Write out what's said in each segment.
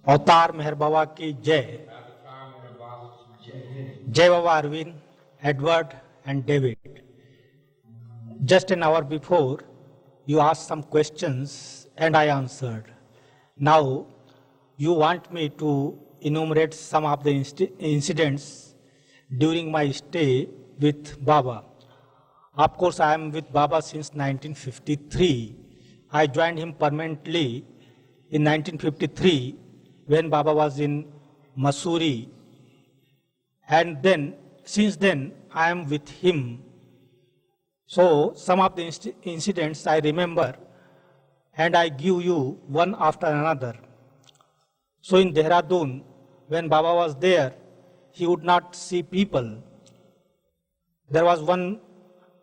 अवतार मेहर बाबा की जय. Jai Baba Arvind, Edward and David. Just an hour before, you asked some questions and I answered. Now, you want me to enumerate some of the incidents during my stay with Baba. Of course, I am with Baba since 1953. I joined him permanently in 1953 when Baba was in Mussoorie. And then, since then, I am with him. So, some of the incidents I remember and I give you one after another. So, in Dehradun, when Baba was there, he would not see people. There was one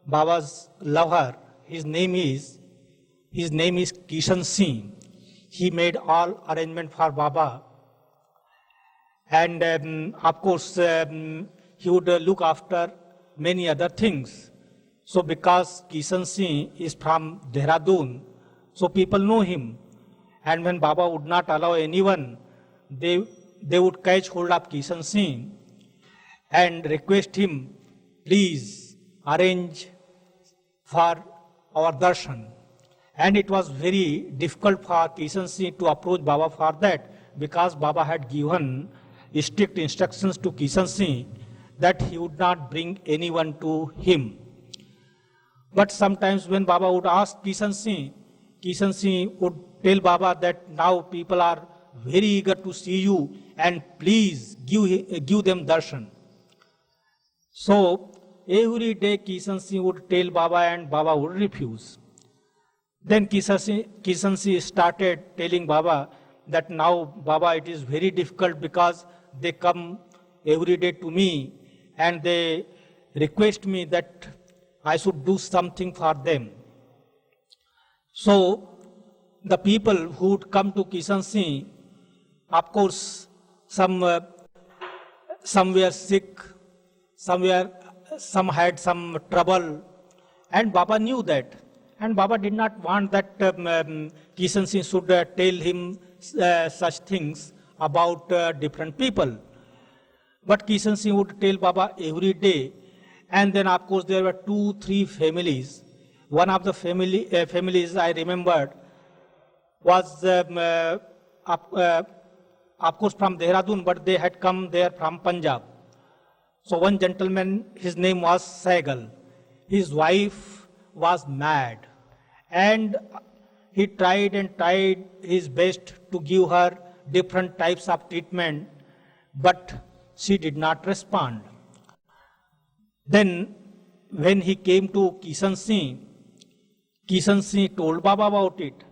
Baba's lover, his name is Kishan Singh. He made all arrangement for Baba. And of course, he would look after many other things. So because Kishan Singh is from Dehradun, so people know him. And when Baba would not allow anyone, they would catch hold of Kishan Singh and request him, please arrange for our darshan. And it was very difficult for Kishan Singh to approach Baba for that, because Baba had given strict instructions to Kishan Singh that he would not bring anyone to him. But sometimes when Baba would ask Kishan Singh would tell Baba that now people are very eager to see you and please give them darshan. So every day Kishan Singh would tell Baba and Baba would refuse. Then Kishan Singh started telling Baba that now Baba, it is very difficult because they come every day to me and they request me that I should do something for them. So the people who would come to Kishan Singh, of course, some were sick, some had some trouble, and Baba knew that. And Baba did not want that Kishan Singh should tell him such things about different people. But Kishan Singh would tell Baba every day. And then, of course, there were 2-3 families. One of the families I remembered was, of course, from Dehradun, but they had come there from Punjab. So one gentleman, his name was Saigal. His wife was mad. And he tried his best to give her different types of treatment, but she did not respond. Then when he came to Kishan Singh told Baba about it.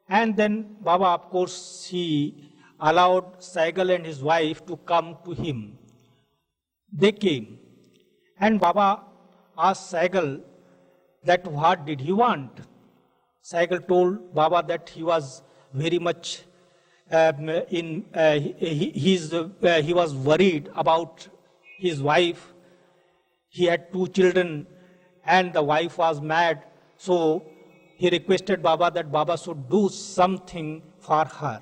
And then Baba, of course, he allowed Saigal and his wife to come to him. They came. And Baba asked Saigal that what did he want? Saigal told Baba that he was very much he was worried about his wife. He had 2 children and the wife was mad. So he requested Baba that Baba should do something for her.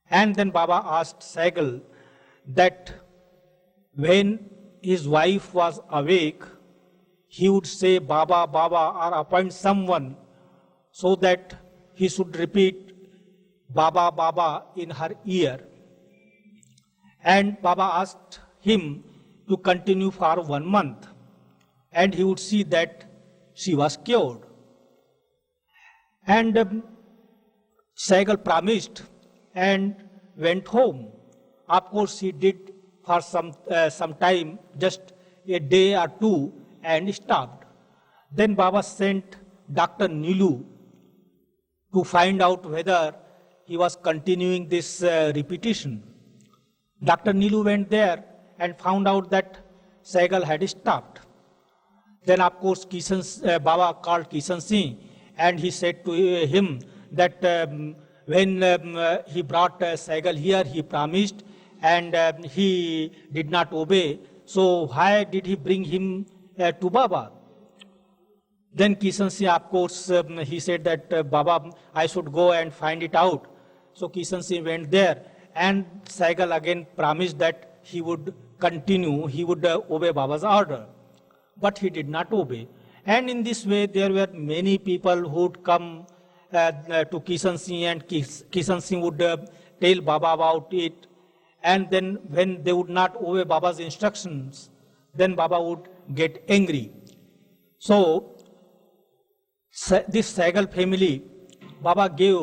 And then Baba asked Saigal that when his wife was awake, he would say Baba, Baba, or appoint someone so that he should repeat Baba, Baba in her ear. And Baba asked him to continue for 1 month. And he would see that she was cured. And Saigal promised and went home. Of course, he did for some time, just a day or 2, and stopped. Then Baba sent Dr. Nilu to find out whether he was continuing this repetition. Dr. Nilu went there and found out that Saigal had stopped. Then, of course, Baba called Kishan Singh and he said to him that when he brought Saigal here, he promised and he did not obey. So why did he bring him to Baba? Then Kishan Singh, of course, he said that, Baba, I should go and find it out. So Kishan Singh went there, and Saigal again promised that he would continue, he would obey Baba's order. But he did not obey. And in this way, there were many people who would come to Kishan Singh, and Kishan Singh would tell Baba about it. And then when they would not obey Baba's instructions, then Baba would get angry. So, this Saigal family, Baba gave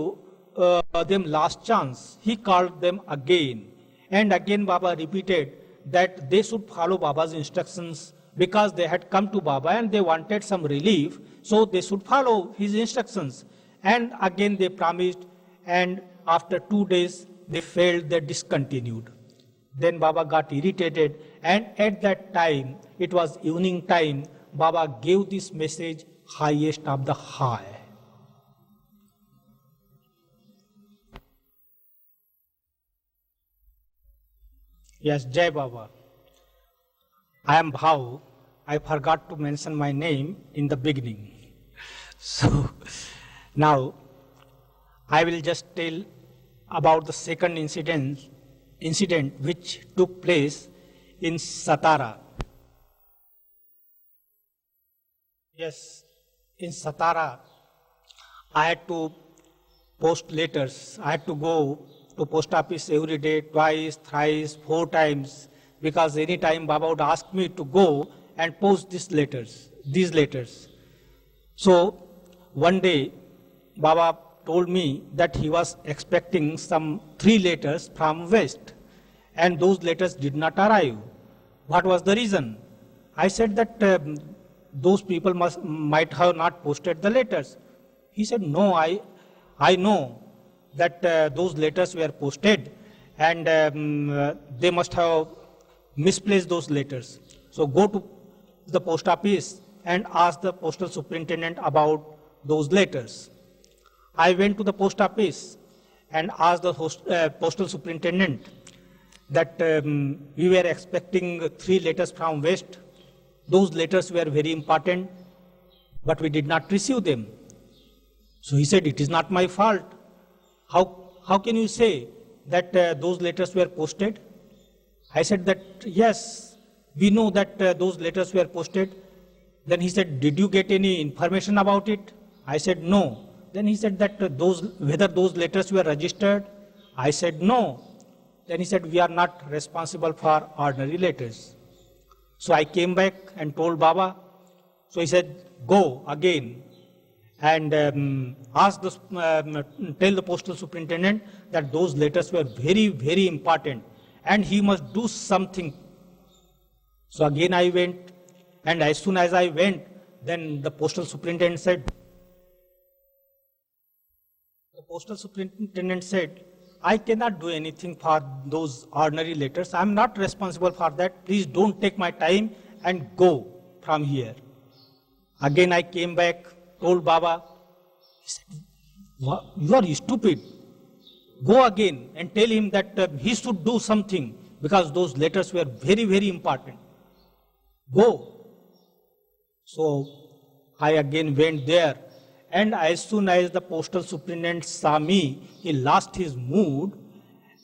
them last chance. He called them again. And again Baba repeated that they should follow Baba's instructions because they had come to Baba and they wanted some relief. So they should follow his instructions. And again they promised, and after 2 days they failed, they discontinued. Then Baba got irritated, and at that time, it was evening time, Baba gave this message, highest of the high. Yes, Jai Baba. I am Bhav. I forgot to mention my name in the beginning. So, now, I will just tell about the second incident which took place in Satara. Yes, in Satara, I had to post letters. I had to go to post office every day, twice, thrice, 4 times, because any time Baba would ask me to go and post these letters. So, one day, Baba told me that he was expecting some 3 letters from West, and those letters did not arrive. What was the reason? I said that those people might have not posted the letters. He said, no, I know that those letters were posted, and they must have misplaced those letters. So go to the post office and ask the postal superintendent about those letters. I went to the post office and asked the postal superintendent that we were expecting 3 letters from West. Those letters were very important, but we did not receive them. So he said, it is not my fault. How can you say that those letters were posted? I said that, yes, we know that those letters were posted. Then he said, did you get any information about it? I said, no. Then he said that whether those letters were registered? I said, no. Then he said, we are not responsible for ordinary letters. So I came back and told Baba. So he said, go again and tell the postal superintendent that those letters were very, very important and he must do something. So again I went, and as soon as I went, then the postal superintendent said, I cannot do anything for those ordinary letters. I am not responsible for that. Please don't take my time and go from here. Again I came back, told Baba. He said, you are stupid. Go again and tell him that he should do something because those letters were very, very important. Go. So I again went there, and as soon as the postal superintendent saw me, he lost his mood,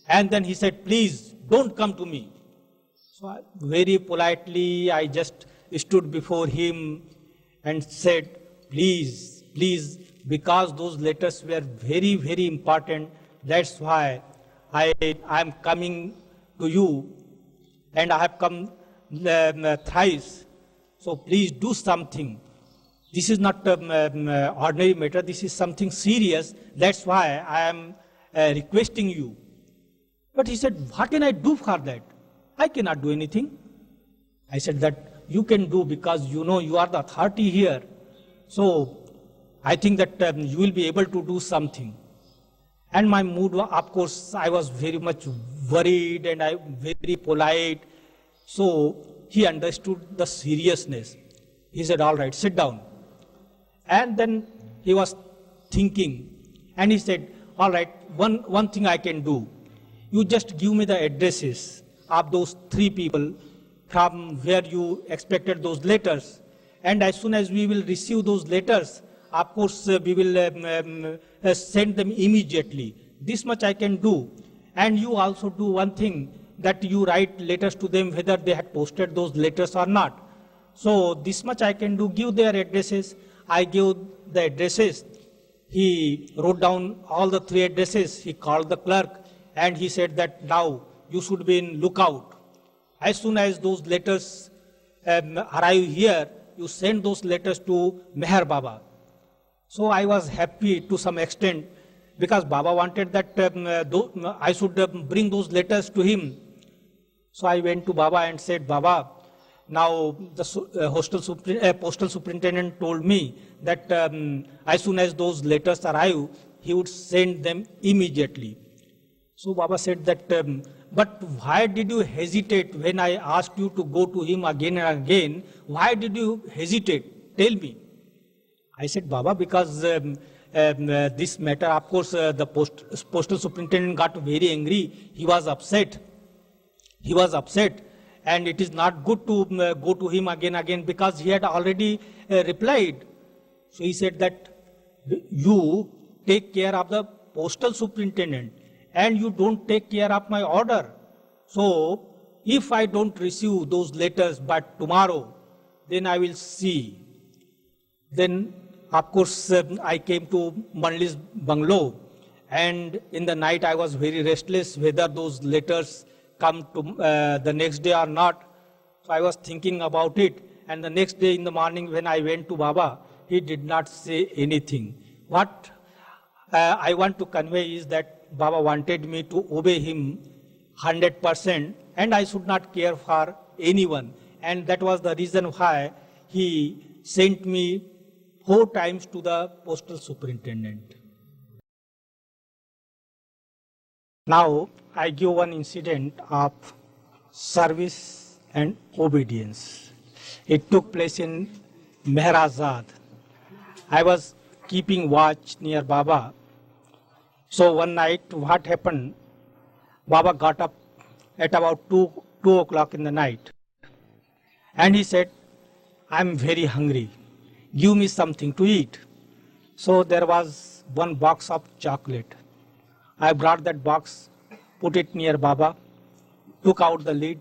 and then he said, please don't come to me. So very politely I just stood before him and said, please, because those letters were very, very important, that's why I am coming to you, and I have come thrice. So please do something. This is not ordinary matter. This is something serious. That's why I am requesting you. But he said, what can I do for that? I cannot do anything. I said that you can do because you know you are the authority here. So I think that you will be able to do something. And my mood, of course, I was very much worried and I very polite. So he understood the seriousness. He said, all right, sit down. And then he was thinking, and he said, all right, one thing I can do. You just give me the addresses of those 3 people from where you expected those letters, and as soon as we will receive those letters, of course, we will send them immediately. This much I can do. And you also do one thing, that you write letters to them whether they had posted those letters or not. So this much I can do, give their addresses. I gave the addresses. He wrote down all the 3 addresses. He called the clerk and he said that now you should be in lookout. As soon as those letters arrive here, you send those letters to Meher Baba. So I was happy to some extent, because Baba wanted that I should bring those letters to him. So I went to Baba and said, Baba, now the postal superintendent told me that as soon as those letters arrive, he would send them immediately. So Baba said that, but why did you hesitate when I asked you to go to him again and again? Why did you hesitate? Tell me. I said, Baba, because this matter, of course, the postal superintendent got very angry. He was upset. He was upset, and it is not good to go to him again, because he had already replied. So he said that you take care of the postal superintendent and you don't take care of my order. So if I don't receive those letters by tomorrow, then I will see. Then of course I came to Manli's bungalow, and in the night I was very restless whether those letters come to the next day or not. So I was thinking about it, and the next day in the morning when I went to Baba, he did not say anything. What I want to convey is that Baba wanted me to obey him 100%, and I should not care for anyone. And that was the reason why he sent me 4 times to the postal superintendent. Now, I give one incident of service and obedience. It took place in Meherazad. I was keeping watch near Baba. So one night, what happened? Baba got up at about 2 o'clock in the night, and he said, I'm very hungry. Give me something to eat. So there was one box of chocolate. I brought that box, put it near Baba, took out the lid.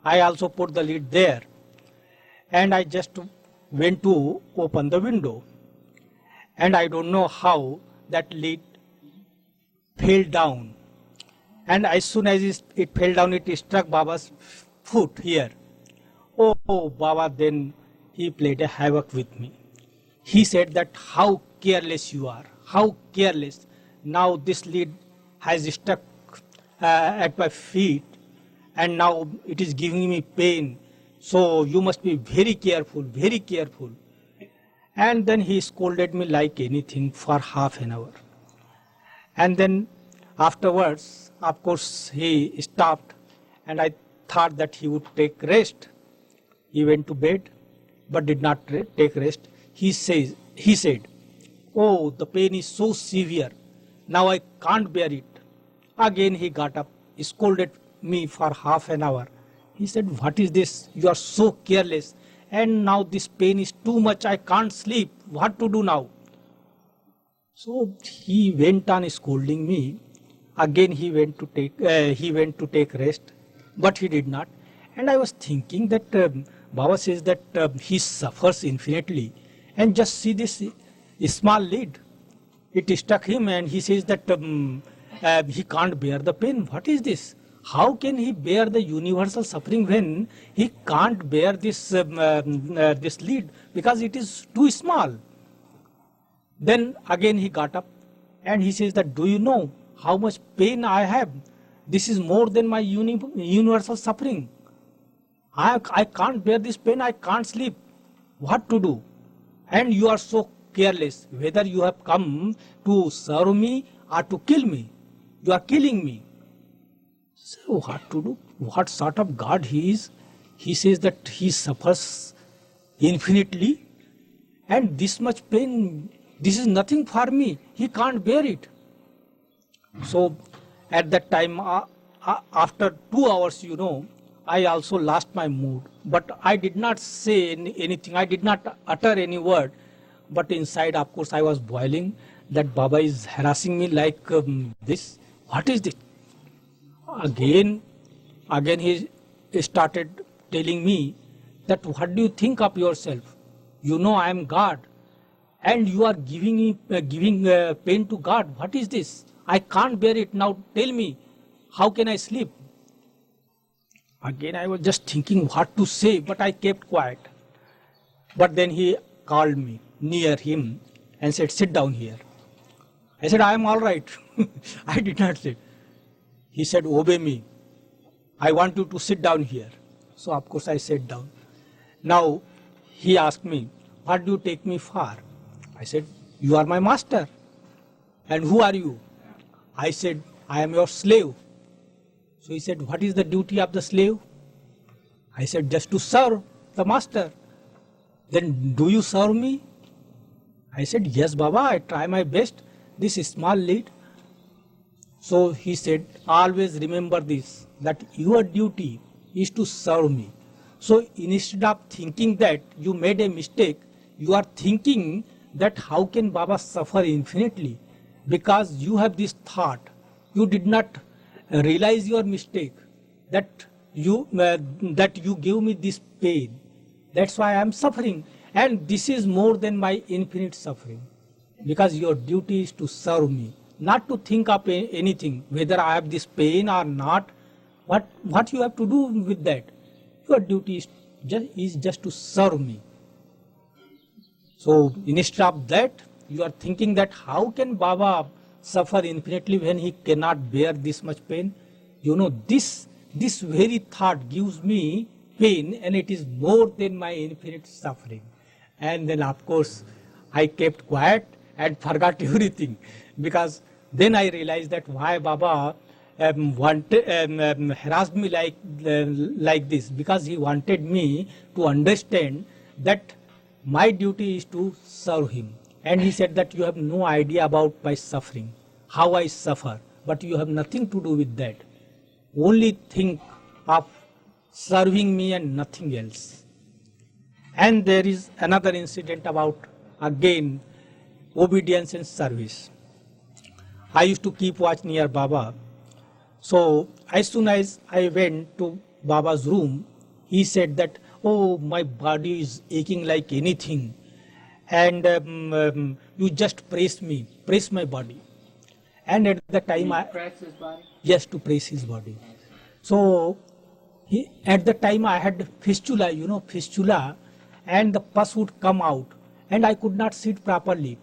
I also put the lid there, and I just went to open the window. And I don't know how that lid fell down. And as soon as it fell down, it struck Baba's foot here. Oh, Baba, then he played a havoc with me. He said that how careless you are, how careless. Now this lid has stuck at my feet, and now it is giving me pain. So you must be very careful, very careful. And then he scolded me like anything for half an hour. And then afterwards, of course, he stopped, and I thought that he would take rest. He went to bed, but did not take rest. He said, oh, the pain is so severe. Now I can't bear it. Again he got up, scolded me for half an hour. He said, what is this? You are so careless. And now this pain is too much. I can't sleep. What to do now? So he went on scolding me. Again he went to take rest, but he did not. And I was thinking that Baba says that he suffers infinitely, and just see this small lid. It struck him, and he says that he can't bear the pain. What is this? How can he bear the universal suffering when he can't bear this this lid, because it is too small? Then again he got up, and he says that, do you know how much pain I have? This is more than my universal suffering. I can't bear this pain. I can't sleep. What to do? And you are so careless. Whether you have come to serve me or to kill me, you are killing me. So what to do? What sort of God he is? He says that he suffers infinitely, and this much pain, this is nothing for me. He can't bear it. So at that time, after 2 hours, I also lost my mood. But I did not say anything. I did not utter any word. But inside, of course, I was boiling that Baba is harassing me like this. What is this? Again he started telling me that what do you think of yourself? You know I am God and you are giving pain to God. What is this? I can't bear it. Now tell me, how can I sleep? Again I was just thinking what to say, but I kept quiet. But then he called me near him and said, sit down here. I said, I am all right. I did not say. He said, obey me. I want you to sit down here. So of course I sat down. Now he asked me, what do you take me for? I said, you are my master. And who are you? I said, I am your slave. So he said, what is the duty of the slave? I said, just to serve the master. Then do you serve me? I said, yes, Baba, I try my best. This is small lead. So he said, always remember this, that your duty is to serve me. So instead of thinking that you made a mistake, you are thinking that how can Baba suffer infinitely? Because you have this thought. You did not realize your mistake, that you give me this pain. That's why I am suffering. And this is more than my infinite suffering. Because your duty is to serve me, not to think of anything, whether I have this pain or not. What you have to do with that? Your duty is just to serve me. So instead of that, you are thinking that how can Baba suffer infinitely when he cannot bear this much pain? You know, this very thought gives me pain, and it is more than my infinite suffering. And then of course I kept quiet and forgot everything, because then I realized that why Baba harassed me like this, because he wanted me to understand that my duty is to serve him. And he said that you have no idea about my suffering, how I suffer, but you have nothing to do with that. Only think of serving me and nothing else. And there is another incident about, again, obedience and service. I used to keep watch near Baba. So as soon as I went to Baba's room, he said that, oh, my body is aching like anything. And you just press my body. And at the time press his body? Yes, to press his body. So at the time I had fistula, fistula, and the pus would come out, and I could not sit properly.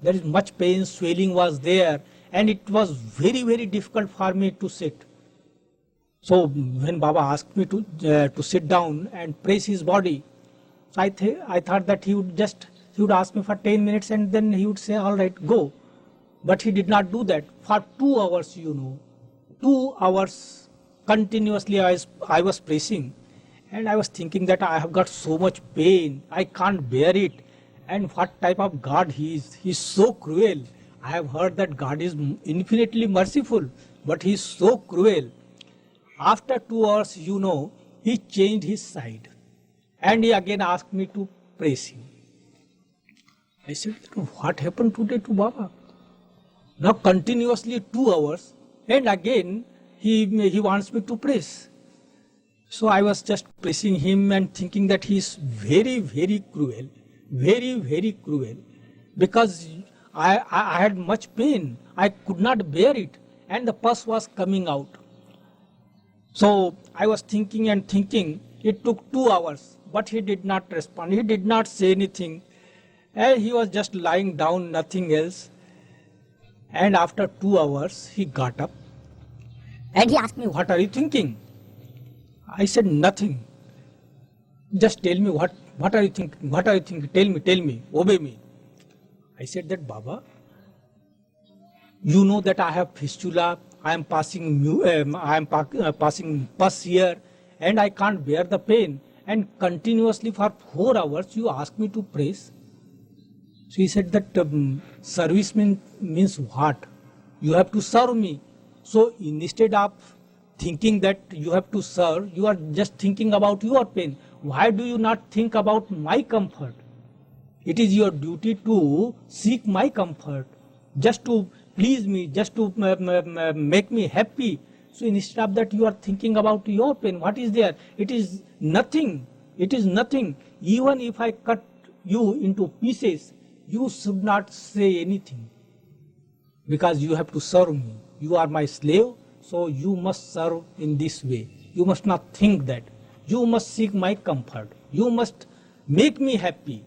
There is much pain, swelling was there, and it was very, very difficult for me to sit. So when Baba asked me to sit down and press his body, I thought that he would ask me for 10 minutes and then he would say, all right, go. But he did not do that. For 2 hours, 2 hours continuously I was pressing, and I was thinking that I have got so much pain, I can't bear it. And what type of God he is. He is so cruel. I have heard that God is infinitely merciful, but he is so cruel. After 2 hours, he changed his side, and he again asked me to praise him. I said, what happened today to Baba? Now continuously 2 hours, and again he wants me to praise. So I was just praising him and thinking that he is very, very cruel, very, very cruel, because I had much pain. I could not bear it, and the pus was coming out. So I was thinking and thinking. It took 2 hours, but he did not respond. He did not say anything. And he was just lying down, nothing else. And after 2 hours, he got up and he asked me, what are you thinking? I said, nothing. Just tell me, what are you thinking? What are you thinking? Tell me, obey me. I said that, Baba, you know that I have fistula, I am passing pus here, and I can't bear the pain. And continuously for 4 hours you ask me to praise. So he said that means what? You have to serve me. So instead of thinking that you have to serve, you are just thinking about your pain. Why do you not think about my comfort? It is your duty to seek my comfort, just to please me, just to make me happy. So instead of that, you are thinking about your pain. What is there? It is nothing. It is nothing. Even if I cut you into pieces, you should not say anything, because you have to serve me. You are my slave, so you must serve in this way. You must not think that. You must seek my comfort. You must make me happy.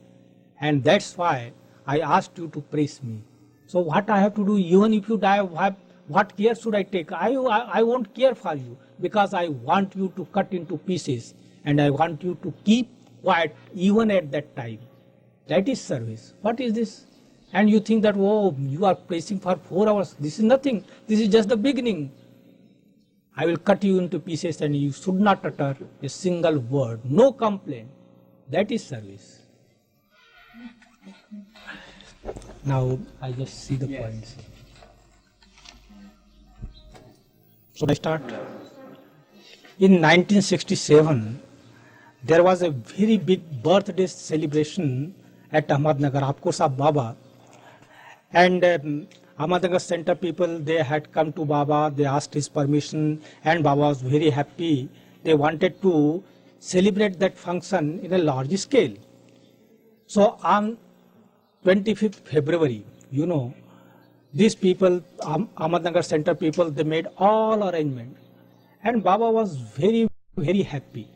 And that's why I asked you to praise me. So what I have to do, even if you die, what care should I take? I won't care for you, because I want you to cut into pieces, and I want you to keep quiet even at that time. That is service. What is this? And you think that, oh, you are praising for 4 hours. This is nothing. This is just the beginning. I will cut you into pieces and you should not utter a single word. No complaint. That is service. Now I just see the points. So I start. In 1967, there was a very big birthday celebration at Ahmednagar, Apkur Sahab Baba. And Ahmednagar Center people, they had come to Baba, they asked his permission, and Baba was very happy. They wanted to celebrate that function in a large scale. So on 25th February, these people, Ahmednagar Center people, they made all arrangement. And Baba was very, very happy.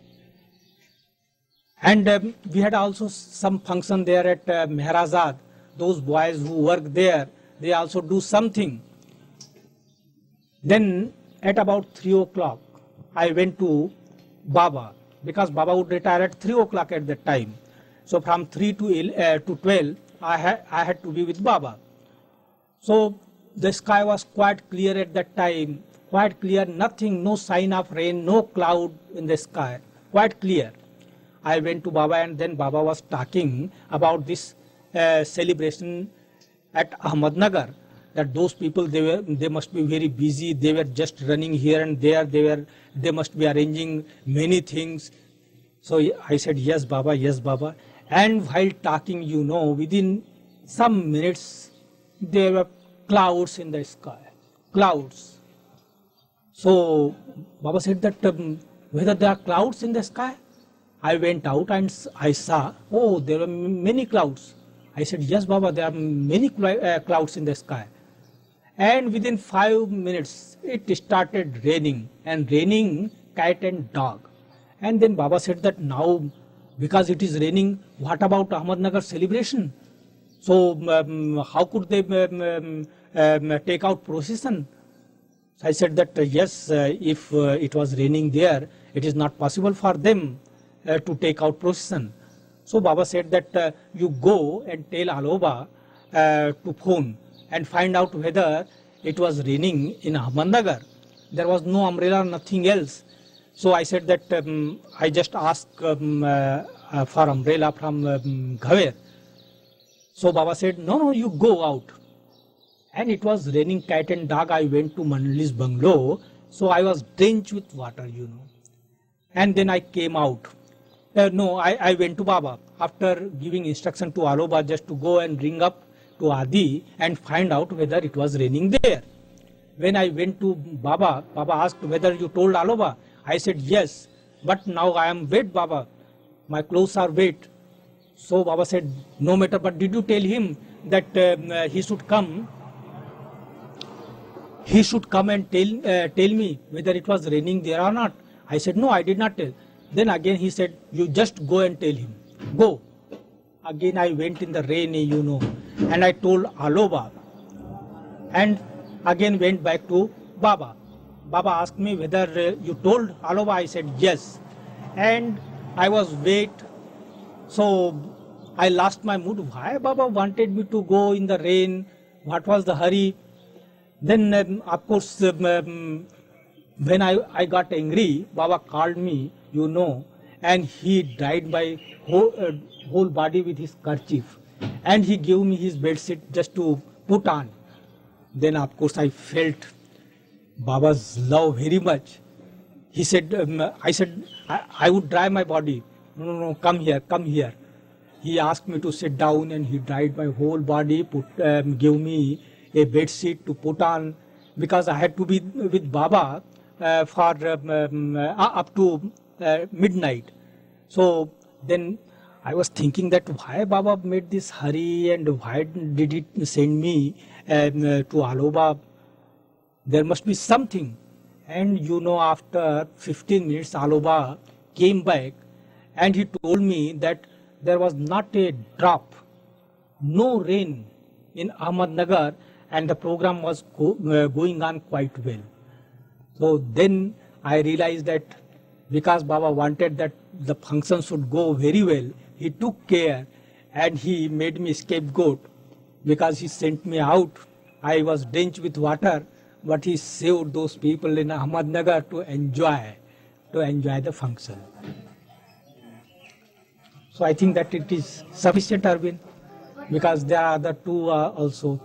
And we had also some function there at Meherazad. Those boys who work there, they also do something. Then at about 3 o'clock, I went to Baba, because Baba would retire at 3 o'clock at that time. So from 3 to 12, I had to be with Baba. So the sky was quite clear at that time, quite clear, nothing, no sign of rain, no cloud in the sky, quite clear. I went to Baba, and then Baba was talking about this celebration at Ahmednagar, that those people, they must be very busy, they were just running here and there, they must be arranging many things. So I said, yes Baba, yes Baba. And while talking, within some minutes, there were clouds in the sky, clouds. So Baba said that whether there are clouds in the sky. I went out and I saw, oh, there were many clouds. I said, yes, Baba, there are many clouds in the sky. And within 5 minutes, it started raining, and raining cat and dog. And then Baba said that now, because it is raining, what about Ahmednagar celebration? So how could they take out procession? So I said that, yes, if it was raining there, it is not possible for them to take out procession. So Baba said that you go and tell Aloba to phone and find out whether it was raining in Ahmednagar. There was no umbrella, nothing else. So I said that I just asked for umbrella from Ghaver. So Baba said, no, you go out. And it was raining cat and dog. I went to Manali's bungalow. So I was drenched with water, And then I came out. I went to Baba after giving instruction to Aloba just to go and ring up to Adi and find out whether it was raining there. When I went to Baba, Baba asked whether you told Aloba. I said yes, but now I am wet, Baba. My clothes are wet. So Baba said, no matter, but did you tell him that he should come? He should come and tell me whether it was raining there or not. I said, no, I did not tell. Then again he said, you just go and tell him. Go. Again I went in the rain, and I told Aloba. And again went back to Baba. Baba asked me whether you told Aloba. I said yes. And I was wet. So I lost my mood. Why Baba wanted me to go in the rain? What was the hurry? Then of course, when I got angry, Baba called me, and he dried my whole body with his kerchief. And he gave me his bedsheet just to put on. Then of course I felt Baba's love very much. He said, I said, I would dry my body. No, no, no, come here, come here. He asked me to sit down and he dried my whole body, gave me a bed sheet to put on because I had to be with Baba for up to midnight. So then I was thinking that why Baba made this hurry and why did he send me to Aloba? There must be something. And you know, after 15 minutes, Aloba came back and he told me that there was not a drop, no rain in Ahmednagar, and the program was going on quite well. So then I realized that because Baba wanted that the function should go very well, he took care and he made me scapegoat because he sent me out. I was drenched with water, but he saved those people in Ahmednagar to enjoy the function. So I think that it is sufficient, Arvind, because there are other two also.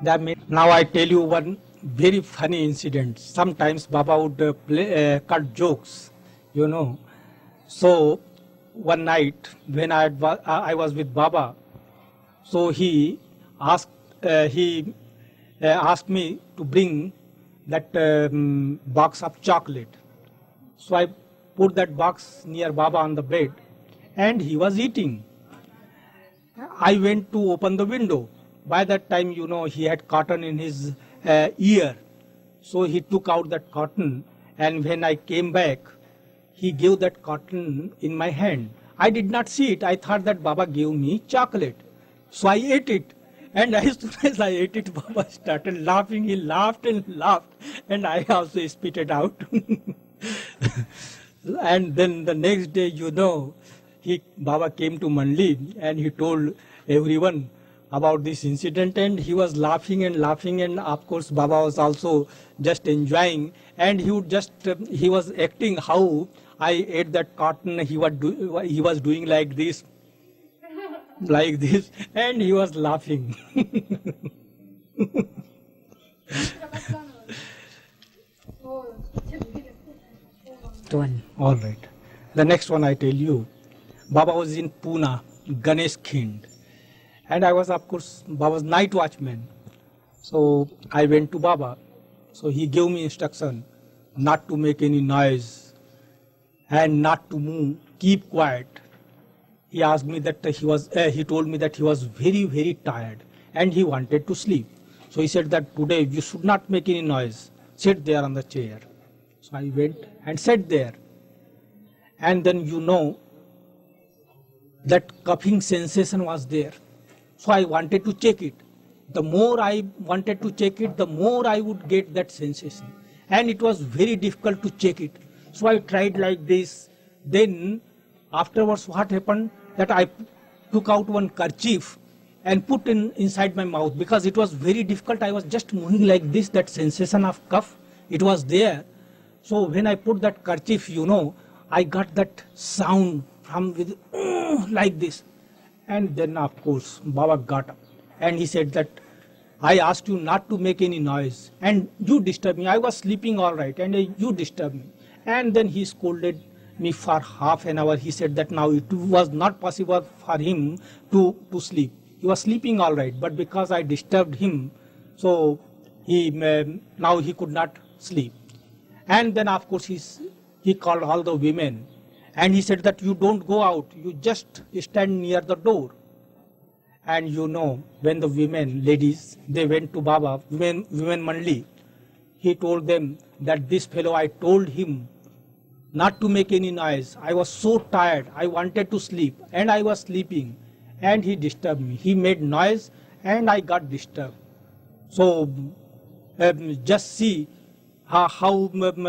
Now I tell you one very funny incident. Sometimes Baba would cut jokes, you know. So one night when I was with Baba, so he asked me to bring that box of chocolate. So I put that box near Baba on the bed and he was eating. I went to open the window. By that time, you know, he had cotton in his ear. So he took out that cotton, and when I came back, he gave that cotton in my hand. I did not see it. I thought that Baba gave me chocolate. So I ate it. And as soon as I ate it, Baba started laughing. He laughed and laughed. And I also spit it out. And then the next day, you know, Baba came to Mandli and he told everyone about this incident, and he was laughing and laughing, and of course Baba was also just enjoying, and he was acting how I ate that cotton. He was doing like this, and he was laughing. All right. The next one I tell you. Baba was in Pune, Ganesh Khind. And I was, of course, Baba's night watchman. So I went to Baba. So he gave me instruction not to make any noise and not to move, keep quiet. He asked me that he told me that he was very, very tired and he wanted to sleep. So he said that today you should not make any noise. Sit there on the chair. So I went and sat there. And then, you know, that coughing sensation was there. So I wanted to check it. The more I wanted to check it, the more I would get that sensation. And it was very difficult to check it. So I tried like this. Then afterwards what happened, that I took out one kerchief and put inside my mouth because it was very difficult. I was just moving like this, that sensation of cough, it was there. So when I put that kerchief, you know, I got that sound from with like this. And then, of course, Baba got up and he said that I asked you not to make any noise and you disturbed me. I was sleeping all right and you disturbed me. And then he scolded me for half an hour. He said that now it was not possible for him to sleep. He was sleeping all right, but because I disturbed him, so now he could not sleep. And then, of course, he called all the women. And he said that you don't go out, you just stand near the door. And you know, when the women, ladies, they went to Baba, women Mandli, he told them that this fellow, I told him not to make any noise. I was so tired, I wanted to sleep, and I was sleeping. And he disturbed me. He made noise, and I got disturbed. So, just see how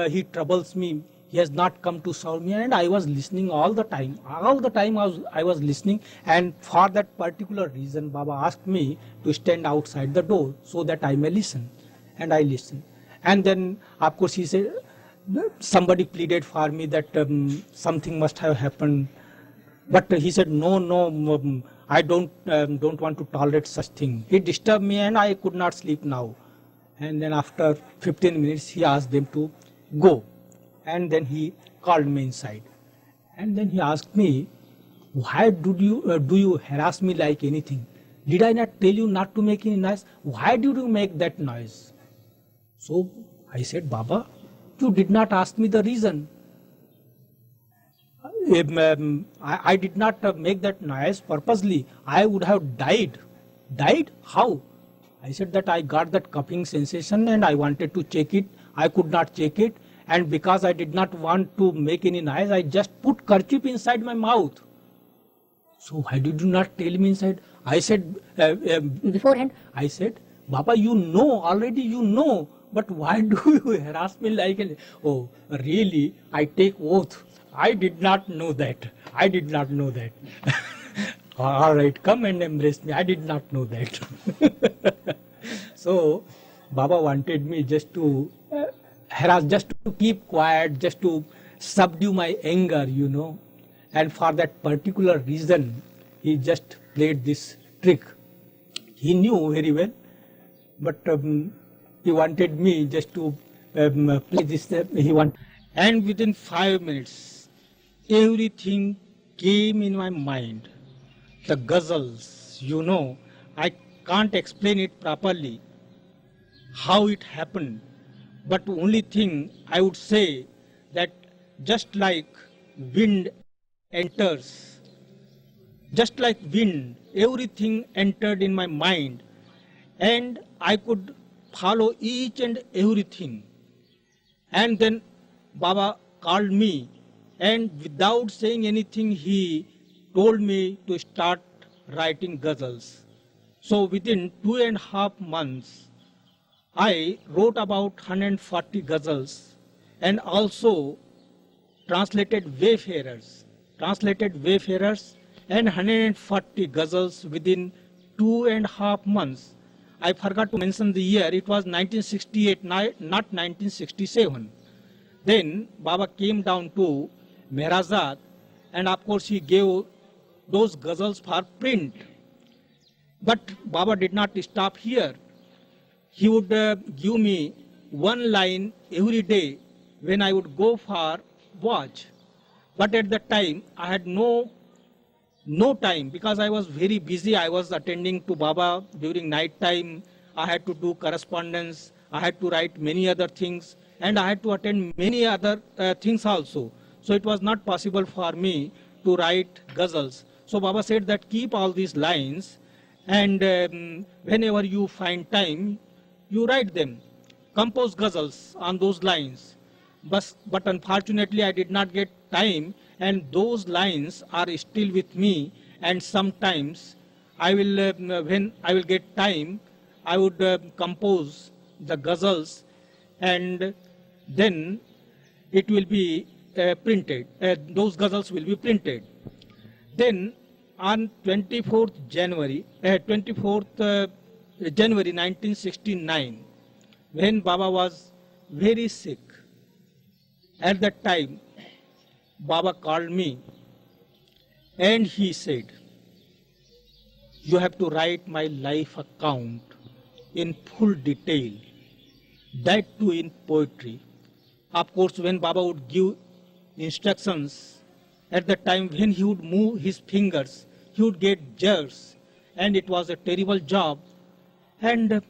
he troubles me. He has not come to serve me, and I was listening all the time. All the time I was listening, and for that particular reason, Baba asked me to stand outside the door so that I may listen. And I listened. And then, of course, he said, somebody pleaded for me that something must have happened. But he said, no, I don't want to tolerate such thing. He disturbed me, and I could not sleep now. And then after 15 minutes, he asked them to go. and then he called me inside. And then he asked me, why do you harass me like anything? Did I not tell you not to make any noise? Why did you make that noise? So I said, Baba, you did not ask me the reason. I did not make that noise purposely. I would have died. Died? How? I said that I got that coughing sensation and I wanted to check it. I could not check it. And because I did not want to make any noise, I just put kerchief inside my mouth. So why did you not tell me inside? I said, beforehand, I said, Baba, you know, already you know. But why do you harass me like an... Oh, really? I take oath. I did not know that. I did not know that. All right, come and embrace me. I did not know that. So, Baba wanted me just to harass, just to keep quiet, just to subdue my anger, you know. And for that particular reason, he just played this trick. He knew very well, but he wanted me just to play this. And within 5 minutes, everything came in my mind. The ghazals, you know, I can't explain it properly, how it happened. But the only thing I would say that just like wind enters, just like wind, everything entered in my mind and I could follow each and everything. And then Baba called me and without saying anything, he told me to start writing ghazals. So within 2.5 months, I wrote about 140 ghazals and also translated Wayfarers and 140 ghazals within 2.5 months. I forgot to mention the year, it was 1968, not 1967. Then Baba came down to Mehrazad and of course he gave those ghazals for print. But Baba did not stop here. He would give me one line every day when I would go for watch. But at that time, I had no time because I was very busy. I was attending to Baba during night time. I had to do correspondence. I had to write many other things. And I had to attend many other things also. So it was not possible for me to write ghazals. So Baba said that keep all these lines and whenever you find time, you write them. Compose ghazals on those lines. But unfortunately, I did not get time and those lines are still with me and sometimes I will, when I will get time, I would compose the ghazals and then it will be printed. Those ghazals will be printed. Then on 24th January 1969, when Baba was very sick, at that time, Baba called me and he said, you have to write my life account in full detail, that too in poetry. Of course, when Baba would give instructions, at the time when he would move his fingers, he would get jerks and it was a terrible job. And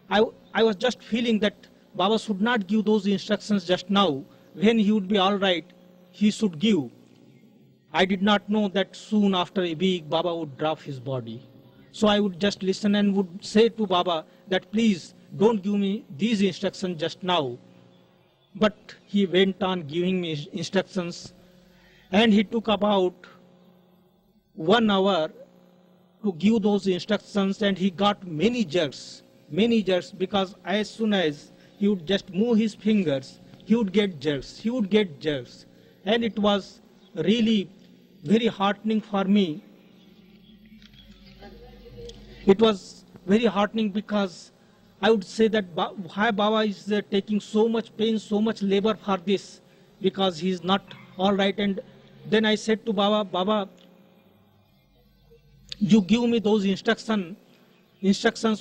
I was just feeling that Baba should not give those instructions just now. When he would be all right, he should give. I did not know that soon after a week, Baba would drop his body. So I would just listen and would say to Baba that please don't give me these instructions just now. But he went on giving me instructions and he took about 1 hour to give those instructions and he got many jerks because as soon as he would just move his fingers, he would get jerks. And it was really very heartening for me. It was very heartening because I would say that why Baba is taking so much pain, so much labor for this, because he is not all right. And then I said to Baba, Baba, you give me those instructions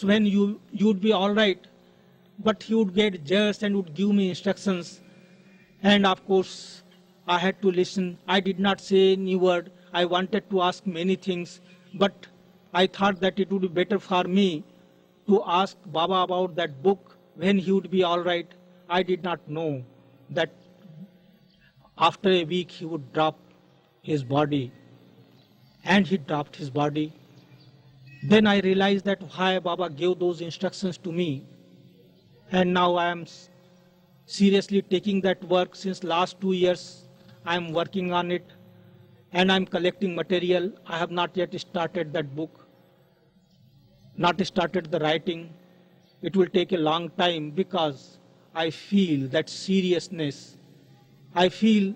when you would be all right. But he would get jerks and would give me instructions. And of course, I had to listen. I did not say any word. I wanted to ask many things, but I thought that it would be better for me to ask Baba about that book when he would be all right. I did not know that after a week he would drop his body, and he dropped his body. Then I realized that why Baba gave those instructions to me, and now I am seriously taking that work. Since last 2 years I am working on it, and I am collecting material. I have not yet started that book, not started the writing. It will take a long time because I feel that seriousness. I feel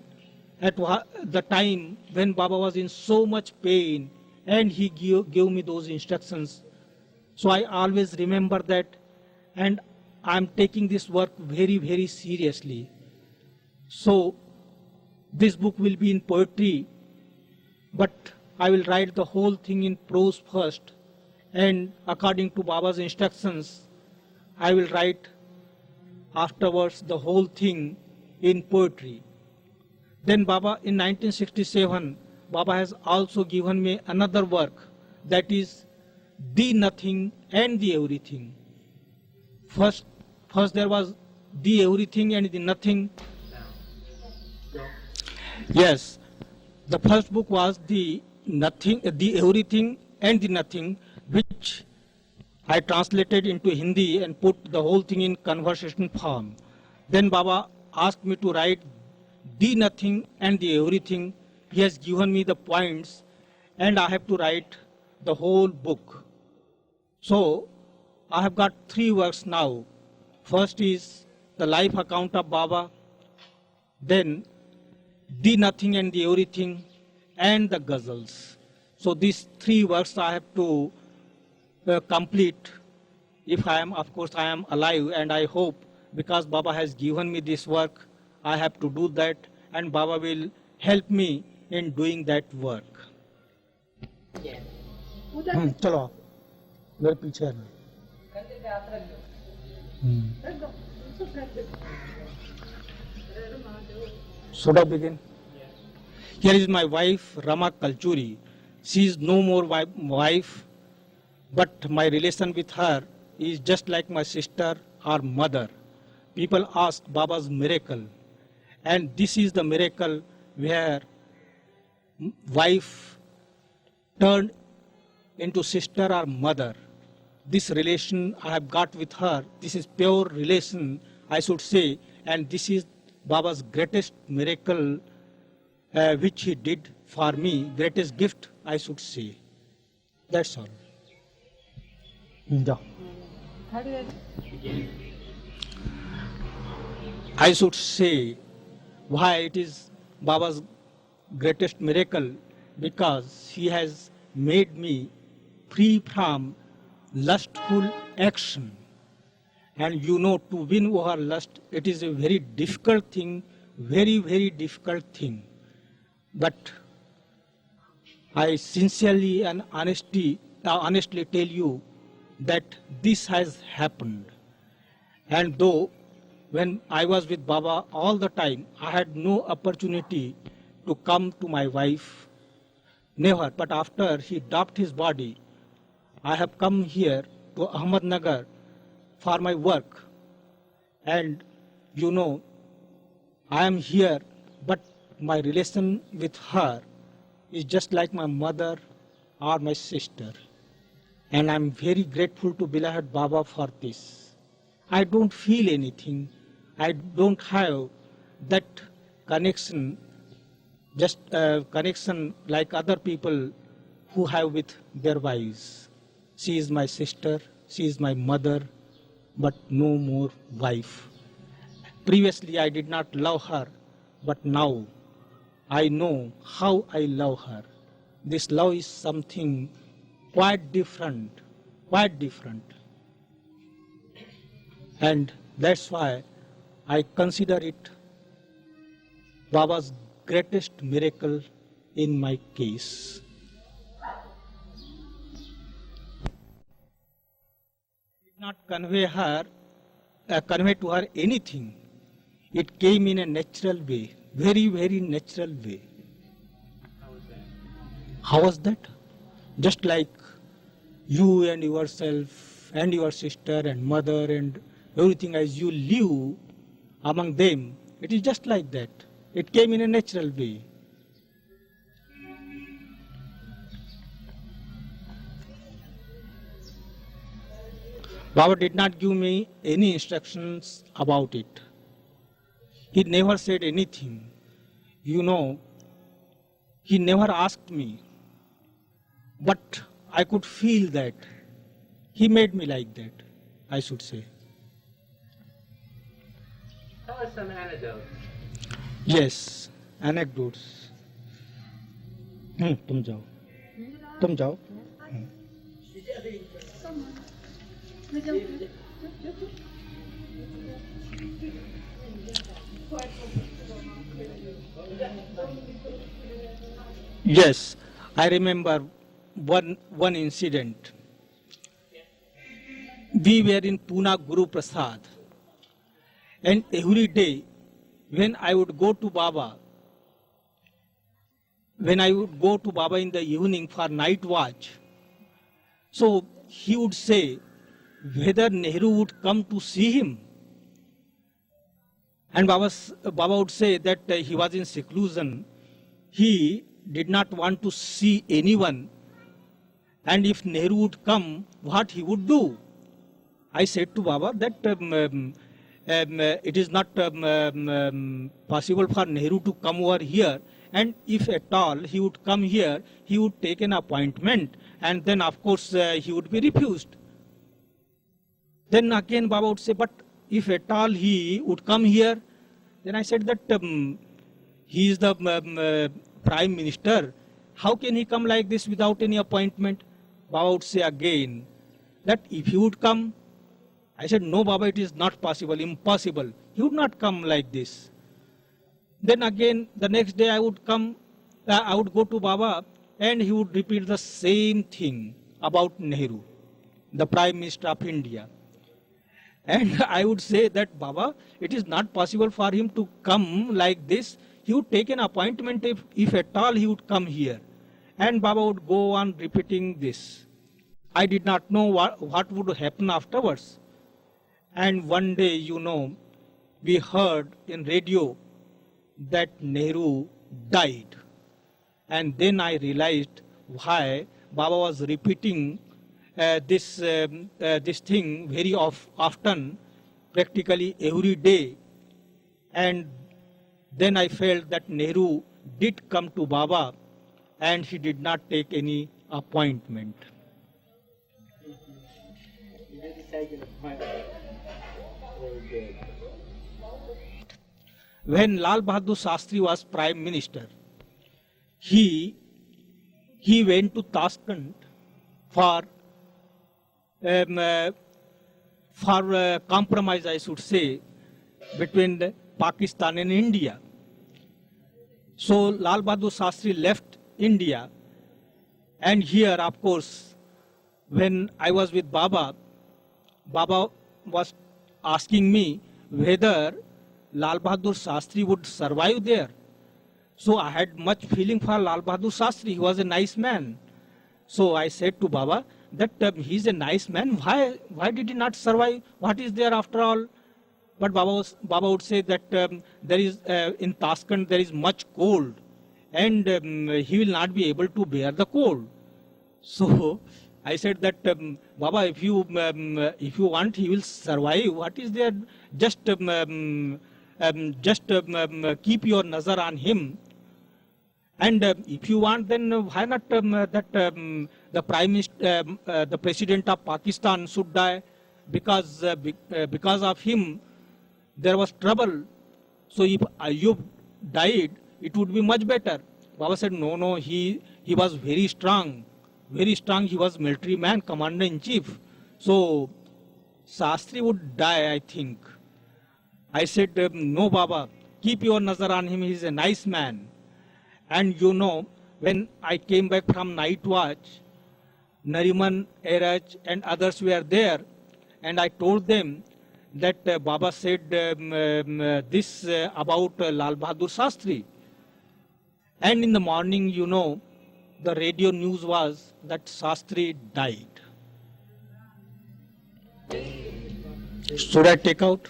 at the time when Baba was in so much pain and he gave me those instructions. So I always remember that, and I'm taking this work very, very seriously. So this book will be in poetry, but I will write the whole thing in prose first, and according to Baba's instructions, I will write afterwards the whole thing in poetry. Then Baba, in 1967, Baba has also given me another work, that is The Nothing and the Everything. First there was The Everything and the Nothing. Yes, the first book was The Nothing, The Everything and the Nothing, which I translated into Hindi and put the whole thing in conversation form. Then Baba asked me to write The Nothing and the Everything. He has given me the points, and I have to write the whole book. So I have got 3 works now. First is the life account of Baba, then The Nothing and the Everything, and the ghazals. So these 3 works I have to complete if I am, of course, I am alive, and I hope because Baba has given me this work, I have to do that, and Baba will help me in doing that work. चलो आप मेरे पीछे आना. Should I begin? Here is my wife, Rama Kalchuri. She is no more wife, but my relation with her is just like my sister or mother. People ask Baba's miracle, and this is the miracle where wife turned into sister or mother. This relation I have got with her, this is pure relation, I should say, and this is Baba's greatest miracle which he did for me, greatest gift, I should say. That's all. I should say why it is Baba's greatest miracle, because he has made me free from lustful action. And you know, to win over lust, it is a very difficult thing, very, very difficult thing. But I sincerely and honestly tell you that this has happened. And though when I was with Baba all the time, I had no opportunity to come to my wife, never. But after he dropped his body, I have come here to Ahmednagar for my work. And you know, I am here, but my relation with her is just like my mother or my sister. And I am very grateful to beloved Baba for this. I don't feel anything. I don't have that connection, just connection like other people who have with their wives. She is my sister, she is my mother, but no more wife. Previously I did not love her, but now I know how I love her. This love is something quite different, quite different. And that's why I consider it Baba's greatest miracle in my case. I did not convey to her anything. It came in a natural way, very, very natural way. How was that? How was that? Just like you and yourself and your sister and mother and everything as you live among them, it is just like that. It came in a natural way. Baba did not give me any instructions about it. He never said anything. You know, he never asked me. But I could feel that he made me like that, I should say. Tell us some anecdotes. Yes, anecdotes. तुम जाओ. तुम जाओ. Yes, I remember one incident. We were in Pune Guru Prasad, and every day when I would go to Baba, in the evening for night watch, so he would say whether Nehru would come to see him. And Baba would say that he was in seclusion. He did not want to see anyone. And if Nehru would come, what he would do? I said to Baba that it is not possible for Nehru to come over here. And if at all he would come here, he would take an appointment. And then, of course, he would be refused. Then again Baba would say, but if at all he would come here, then I said that he is the Prime Minister. How can he come like this without any appointment? Baba would say again that if he would come, I said, no Baba, it is not possible, impossible. He would not come like this. Then again, the next day I would go to Baba and he would repeat the same thing about Nehru, the Prime Minister of India. And I would say that, Baba, it is not possible for him to come like this. He would take an appointment if at all he would come here. And Baba would go on repeating this. I did not know what would happen afterwards. And one day, you know, we heard in radio that Nehru died. And then I realized why Baba was repeating this thing very often, practically every day. And then I felt that Nehru did come to Baba and he did not take any appointment. You didn't take an appointment. Very good. When Lal Bahadur Shastri was Prime Minister, he went to Tashkent for compromise, I should say, between Pakistan and India. So Lal Bahadur Shastri left India, and here, of course, when I was with Baba, Baba was asking me whether Lal Bahadur Shastri would survive there. So I had much feeling for Lal Bahadur Shastri. He was a nice man. So I said to Baba that he is a nice man. Why did he not survive? What is there after all? But Baba would say that there is in Tashkent there is much cold, and he will not be able to bear the cold. So I said that Baba, if you want, he will survive. What is there? Just keep your nazar on him. And if you want, then why not the Prime Minister, the President of Pakistan should die, because of him there was trouble. So if Ayub died, it would be much better. Baba said, no, he was very strong. Very strong. He was military man, commander-in-chief. So Shastri would die, I think. I said, no, Baba, keep your nazar on him. He is a nice man. And you know, when I came back from night watch, Nariman, Eraj and others were there, and I told them, that Baba said this about Lal Bahadur Shastri. And in the morning, you know, the radio news was that Shastri died. Should I take out?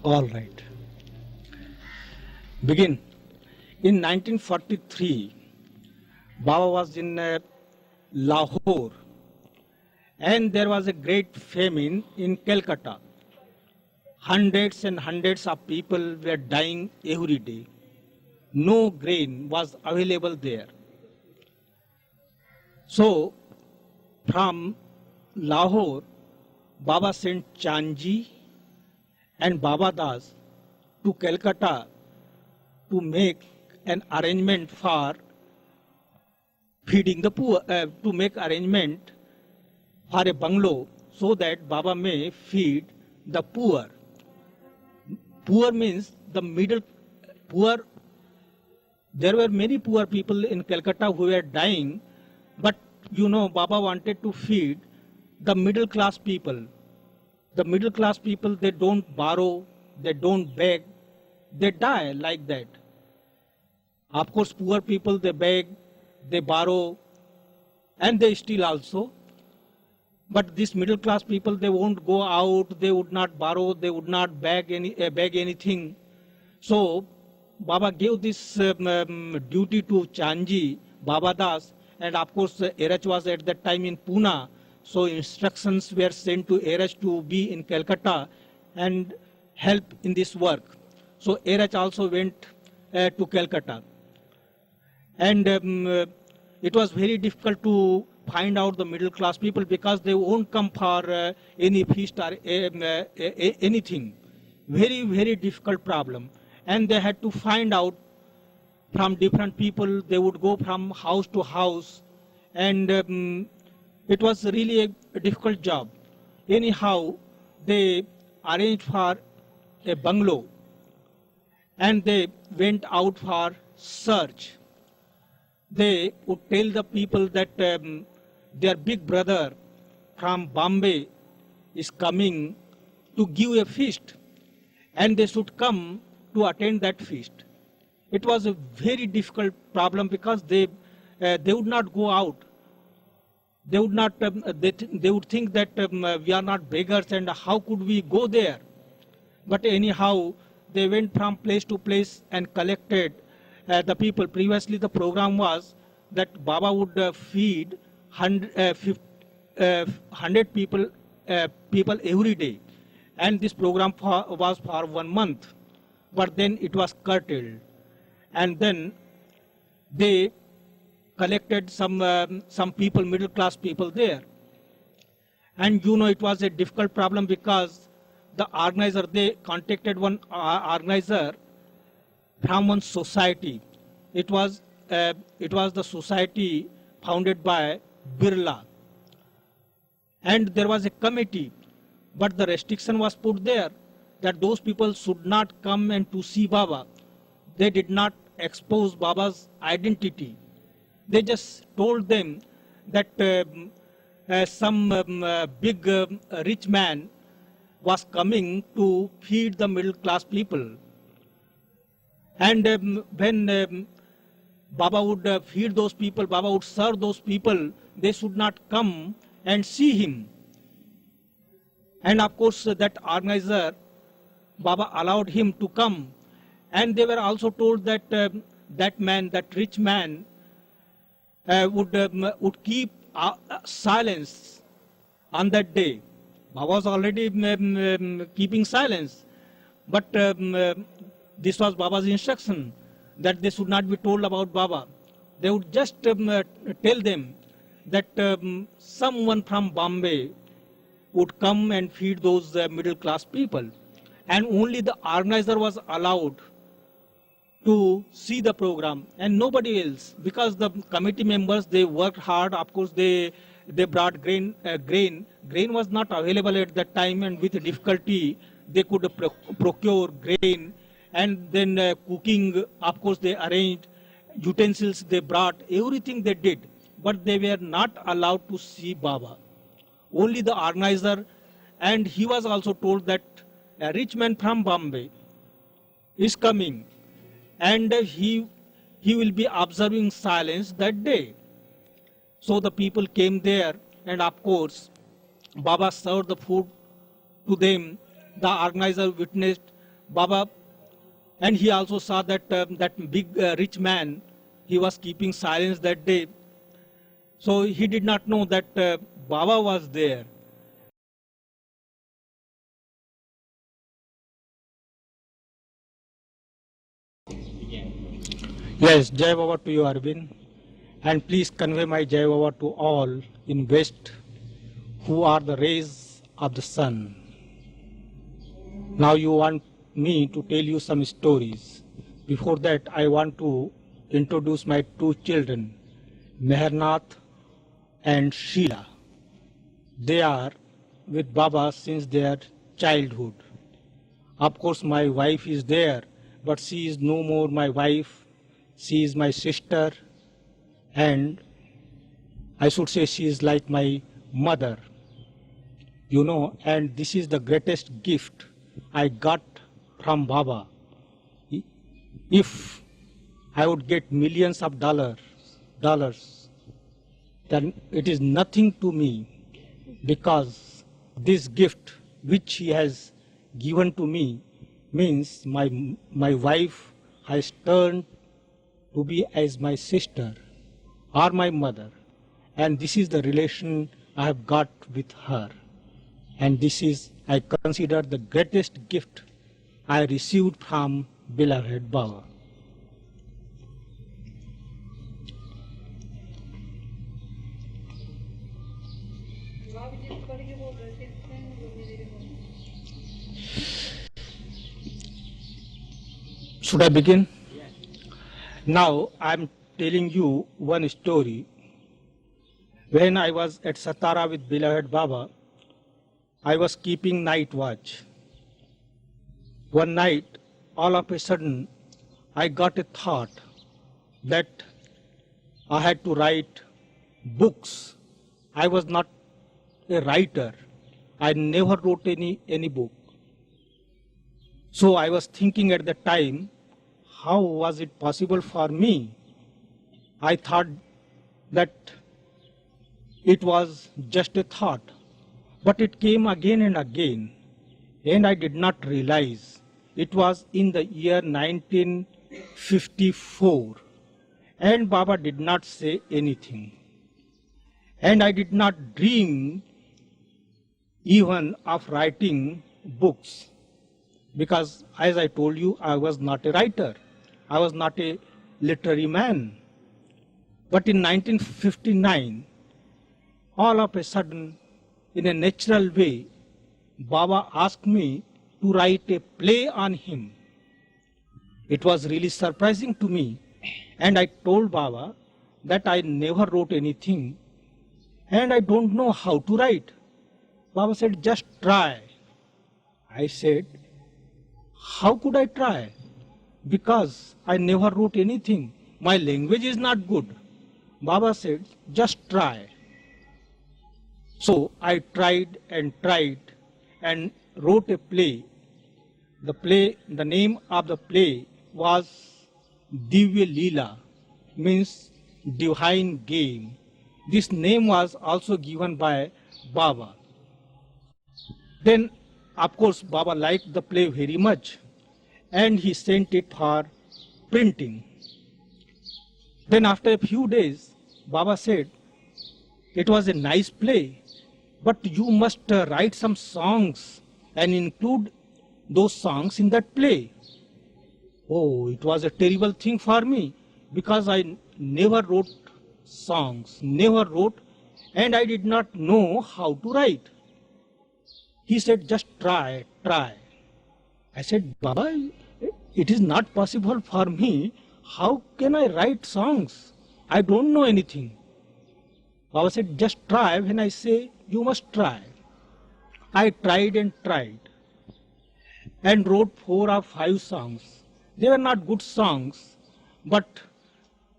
All right. Begin. In 1943, Baba was in Lahore, and there was a great famine in Calcutta. Hundreds and hundreds of people were dying every day. No grain was available there. So, from Lahore, Baba sent Chandji and Baba Das to Calcutta to make an arrangement for feeding the poor, to make arrangement for a bungalow so that Baba may feed the poor. Poor means the middle poor. There were many poor people in Calcutta who were dying, but you know, Baba wanted to feed the middle class people. The middle class people, they don't borrow, they don't beg, they die like that. Of course, poor people, they beg, they borrow, and they steal also. But these middle class people, they won't go out, they would not borrow, they would not beg anything. So, Baba gave this duty to Chandji, Baba Das, and of course, Erach was at that time in Pune. So instructions were sent to Erach to be in Calcutta and help in this work. So Erach also went to Calcutta. And it was very difficult to find out the middle class people because they won't come for any feast or anything. Very, very difficult problem. And they had to find out from different people. They would go from house to house, and it was really a difficult job. Anyhow, they arranged for a bungalow and they went out for search. They would tell the people that their big brother from Bombay is coming to give a feast, and they should come to attend that feast. It was a very difficult problem because they would not go out. They would not. They would think that we are not beggars, and how could we go there? But anyhow, they went from place to place and collected the people. Previously, the program was that Baba would feed 100 people every day, and this program was for 1 month. But then it was curtailed, and then they collected some people, middle class people there. And you know, it was a difficult problem because the organizer, they contacted one organizer from one society. It was the society founded by Birla. And there was a committee, but the restriction was put there that those people should not come and to see Baba. They did not expose Baba's identity. They just told them that some big rich man was coming to feed the middle class people. And when Baba would feed those people, Baba would serve those people, they should not come and see him. And of course, that organizer, Baba allowed him to come. And they were also told that that man, that rich man, would keep silence on that day. Baba was already keeping silence, but this was Baba's instruction that they should not be told about Baba. They would just tell them that someone from Bombay would come and feed those middle class people, and only the organizer was allowed to see the program and nobody else, because the committee members, they worked hard. Of course, they brought grain. Grain was not available at that time, and with difficulty they could procure grain. And then cooking, of course, they arranged utensils, they brought everything they did, but they were not allowed to see Baba. Only the organizer And he was also told that a rich man from Bombay is coming, and he will be observing silence that day. So the people came there, and of course, Baba served the food to them. The organizer witnessed Baba, and he also saw that that big rich man, he was keeping silence that day. So he did not know that Baba was there. Yes, Jai Baba to you, Arvind. And please convey my Jai Baba to all in West who are the rays of the sun. Now you want me to tell you some stories. Before that, I want to introduce my two children, Mehernath and Sheila. They are with Baba since their childhood. Of course, my wife is there, but she is no more my wife. She is my sister, and I should say she is like my mother. You know, and this is the greatest gift I got from Baba. If I would get millions of dollars, then it is nothing to me, because this gift which he has given to me means my wife has turned to be as my sister or my mother, and this is the relation I have got with her, and this is, I consider, the greatest gift I received from beloved Baba. Should I begin? Yes. Now I am telling you one story. When I was at Satara with beloved Baba, I was keeping night watch. One night, all of a sudden, I got a thought that I had to write books. I was not a writer. I never wrote any book. So I was thinking at the time, how was it possible for me? I thought that it was just a thought, but it came again and again, and I did not realize it was in the year 1954, and Baba did not say anything, and I did not dream even of writing books, because as I told you, I was not a writer, I was not a literary man. But in 1959, all of a sudden, in a natural way, Baba asked me to write a play on him. It was really surprising to me, and I told Baba that I never wrote anything and I don't know how to write. Baba said, just try. I said, how could I try? Because I never wrote anything. My language is not good. Baba said, just try. So I tried and wrote a play. The name of the play was Divya Leela, means divine game. This name was also given by Baba. Then, of course, Baba liked the play very much, and he sent it for printing. Then after a few days, Baba said, it was a nice play, but you must write some songs and include those songs in that play. Oh, it was a terrible thing for me, because I never wrote songs, and I did not know how to write. He said, just try. I said, Baba, it is not possible for me. How can I write songs? I don't know anything. Baba said, just try. When I say, you must try. I tried and wrote 4 or 5 songs. They were not good songs, but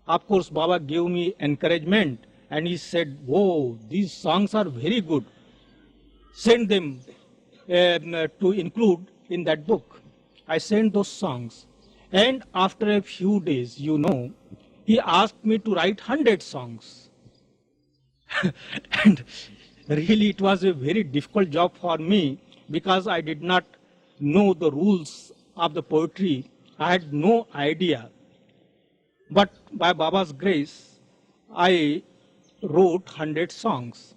of course Baba gave me encouragement, and he said, oh, these songs are very good. Send them to include in that book. I sent those songs. And after a few days, he asked me to write 100 songs. And really, it was a very difficult job for me because I did not know the rules of the poetry. I had no idea. But by Baba's grace, I wrote 100 songs.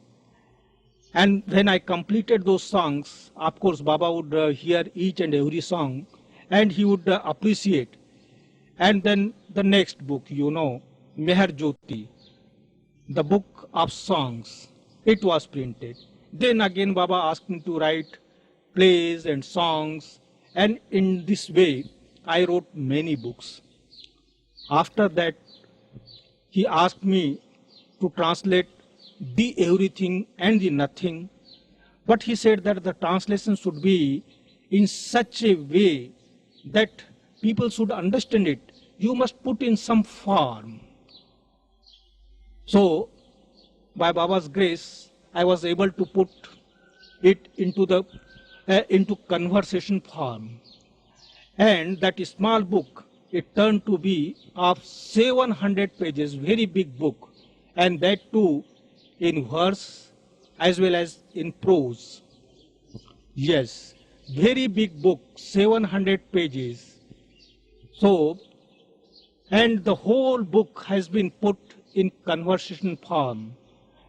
And when I completed those songs, of course, Baba would hear each and every song and he would appreciate. And then the next book, Meher Jyoti, the book of songs, it was printed. Then again, Baba asked me to write plays and songs. And in this way, I wrote many books. After that, he asked me to translate the everything and the nothing. But he said that the translation should be in such a way that people should understand it. You must put in some form. So, by Baba's grace, I was able to put it into conversation form. And that small book, it turned to be of 700 pages, very big book, and that too in verse as well as in prose. Yes, very big book, 700 pages. So, and the whole book has been put in conversation form,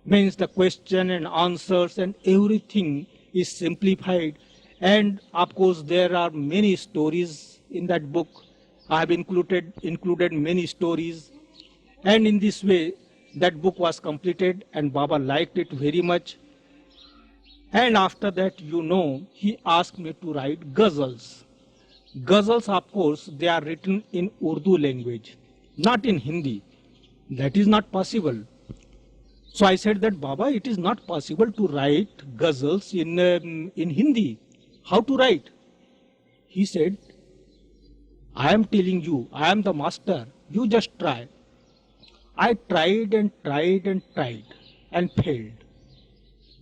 means the question and answers and everything is simplified. And of course, there are many stories in that book. I have included many stories. And in this way, that book was completed and Baba liked it very much. And after that, he asked me to write ghazals. Ghazals, of course, they are written in Urdu language, not in Hindi. That is not possible. So I said that, Baba, it is not possible to write ghazals in Hindi. How to write? He said, I am telling you, I am the master. You just try. I tried and tried and tried and failed.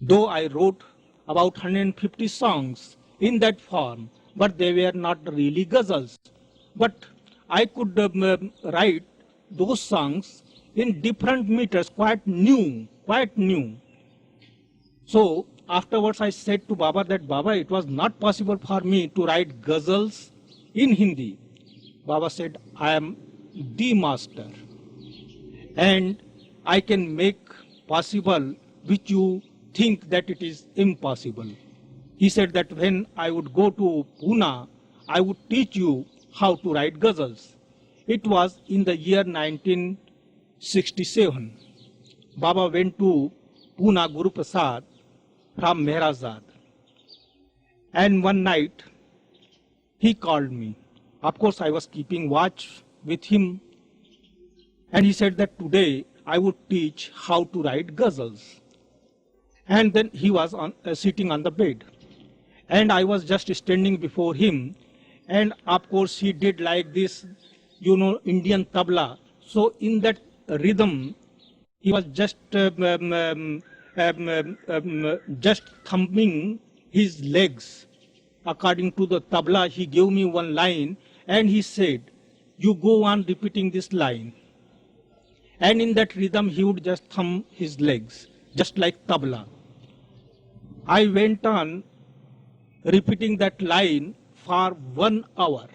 Though I wrote about 150 songs in that form, but they were not really ghazals. But I could write those songs in different meters, quite new. So afterwards I said to Baba that, Baba, it was not possible for me to write ghazals in Hindi. Baba said, I am the master and I can make possible which you think that it is impossible. He said that when I would go to Pune, I would teach you how to write ghazals. It was in the year 1967. Baba went to Pune Guru Prasad from Mehrazad. And one night, he called me. Of course, I was keeping watch with him. And he said that today I would teach how to write ghazals. And then he was sitting on the bed. And I was just standing before him. And of course, he did like this, Indian tabla. So in that rhythm, he was just thumping his legs. According to the tabla, he gave me one line and he said, you go on repeating this line. And in that rhythm, he would just thump his legs, just like tabla. I went on repeating that line for 1 hour.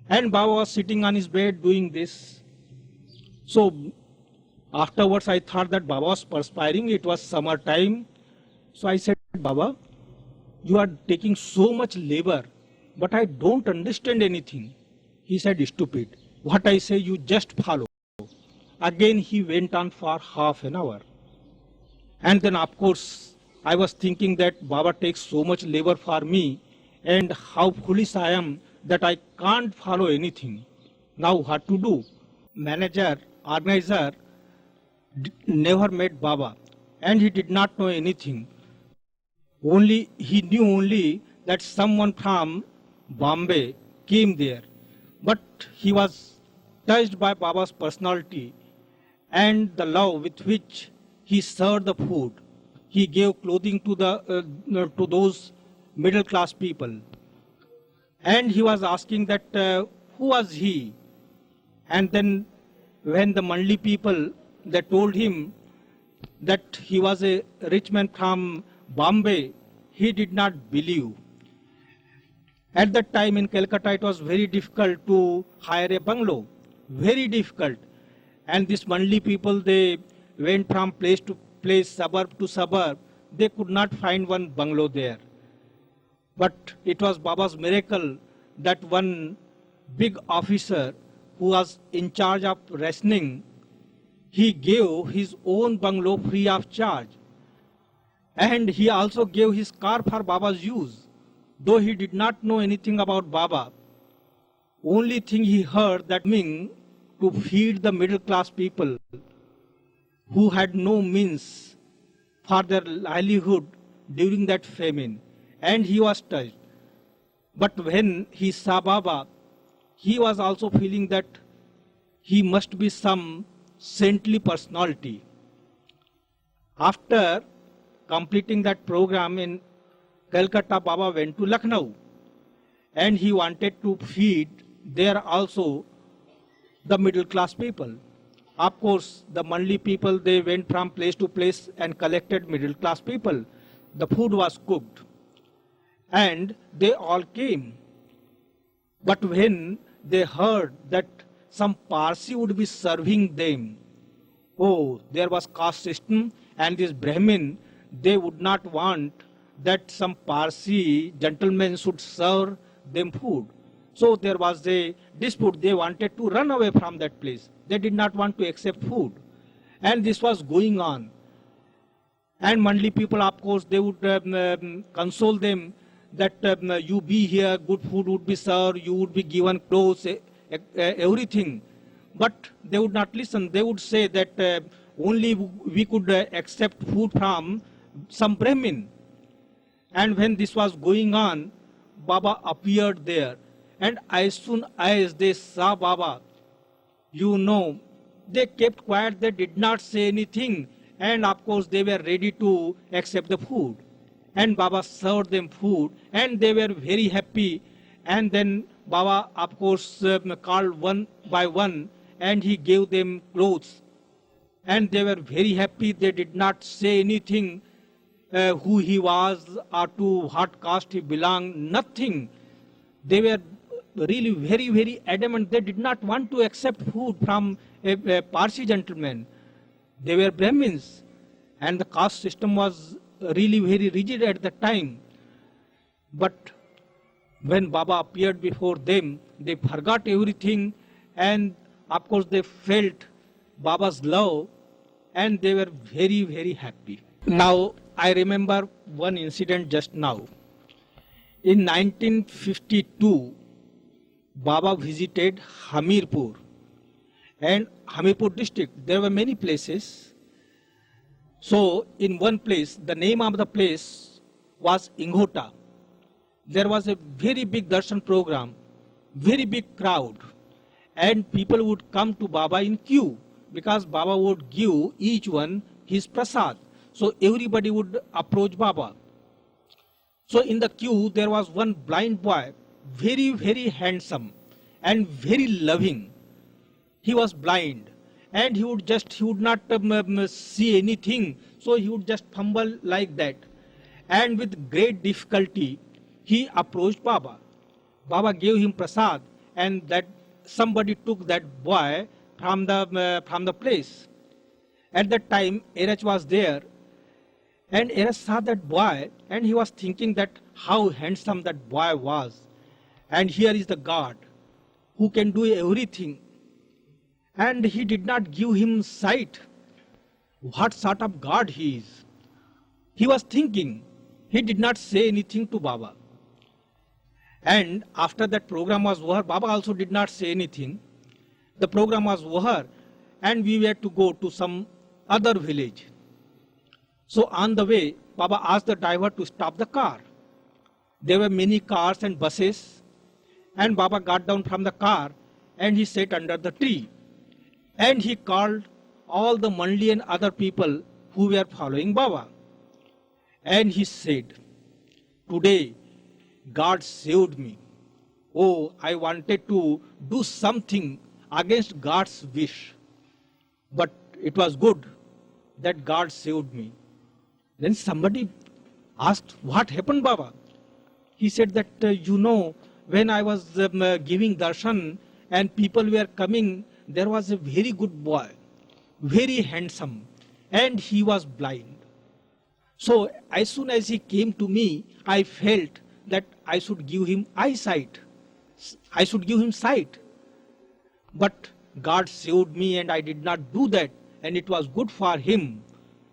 And Baba was sitting on his bed doing this. So afterwards, I thought that Baba was perspiring. It was summer time. So I said, Baba, you are taking so much labor, but I don't understand anything. He said, stupid. What I say, you just follow. Again, he went on for half an hour. And then, of course, I was thinking that Baba takes so much labor for me and how foolish I am that I can't follow anything. Now what to do? Manager, organizer never met Baba and he did not know anything. He knew only that someone from Bombay came there. But he was touched by Baba's personality and the love with which he served the food. He gave clothing to those middle class people. And he was asking that who was he? And then when the Mandli people, they told him that he was a rich man from Bombay, he did not believe. At that time in Calcutta, it was very difficult to hire a bungalow, very difficult. And these Mandli people, they went from place to place, suburb to suburb. They could not find one bungalow there. But it was Baba's miracle that one big officer who was in charge of rationing, he gave his own bungalow free of charge. And he also gave his car for Baba's use. Though he did not know anything about Baba, only thing he heard that mean to feed the middle class people who had no means for their livelihood during that famine. And he was touched. But when he saw Baba, he was also feeling that he must be some saintly personality. After completing that program in Calcutta, Baba went to Lucknow and he wanted to feed there also the middle class people. Of course, the Mandli people, they went from place to place and collected middle class people. The food was cooked and they all came. But when they heard that some Parsi would be serving them, oh, there was caste system, and this Brahmin, they would not want that some Parsi gentleman should serve them food. So there was a dispute. They wanted to run away from that place. They did not want to accept food. And this was going on. And Mandli people, of course, they would console them that you be here, good food would be served, you would be given clothes, everything. But they would not listen. They would say that only we could accept food from some Brahmin. And when this was going on, Baba appeared there. And as soon as they saw Baba, you know, they kept quiet, they did not say anything. And of course, they were ready to accept the food. And Baba served them food, and they were very happy. And then Baba, of course, called one by one, and he gave them clothes. And they were very happy. They did not say anything, who he was or to what caste he belonged, nothing. They were really very, very adamant. They did not want to accept food from a Parsi gentleman. They were Brahmins, and the caste system was really very rigid at the time. But when Baba appeared before them, they forgot everything, and of course they felt Baba's love, and they were very, very happy. Now, I remember one incident just now. In 1952, Baba visited Hamirpur. And Hamirpur district, there were many places. So, in one place, the name of the place was Ingota. There was a very big darshan program, very big crowd. And people would come to Baba in queue because Baba would give each one his prasad. So everybody would approach Baba. So in the queue, there was one blind boy, very, very handsome and very loving. He was blind and he would not see anything. So he would just fumble like that. And with great difficulty, he approached Baba. Baba gave him prasad, and that somebody took that boy from the place. At that time, Erech was there. And Erech saw that boy, and he was thinking that how handsome that boy was. And here is the God who can do everything. And he did not give him sight. What sort of God he is? He was thinking. He did not say anything to Baba. And after that program was over, Baba also did not say anything. The program was over, and we were to go to some other village. So on the way, Baba asked the driver to stop the car. There were many cars and buses, and Baba got down from the car and he sat under the tree. And he called all the Mandli and other people who were following Baba. And he said, today God saved me. Oh, I wanted to do something against God's wish. But it was good that God saved me. Then somebody asked, what happened, Baba? He said that, when I was giving darshan and people were coming, there was a very good boy, very handsome, and he was blind. So as soon as he came to me, I felt that I should give him eyesight. I should give him sight. But God saved me and I did not do that. And it was good for him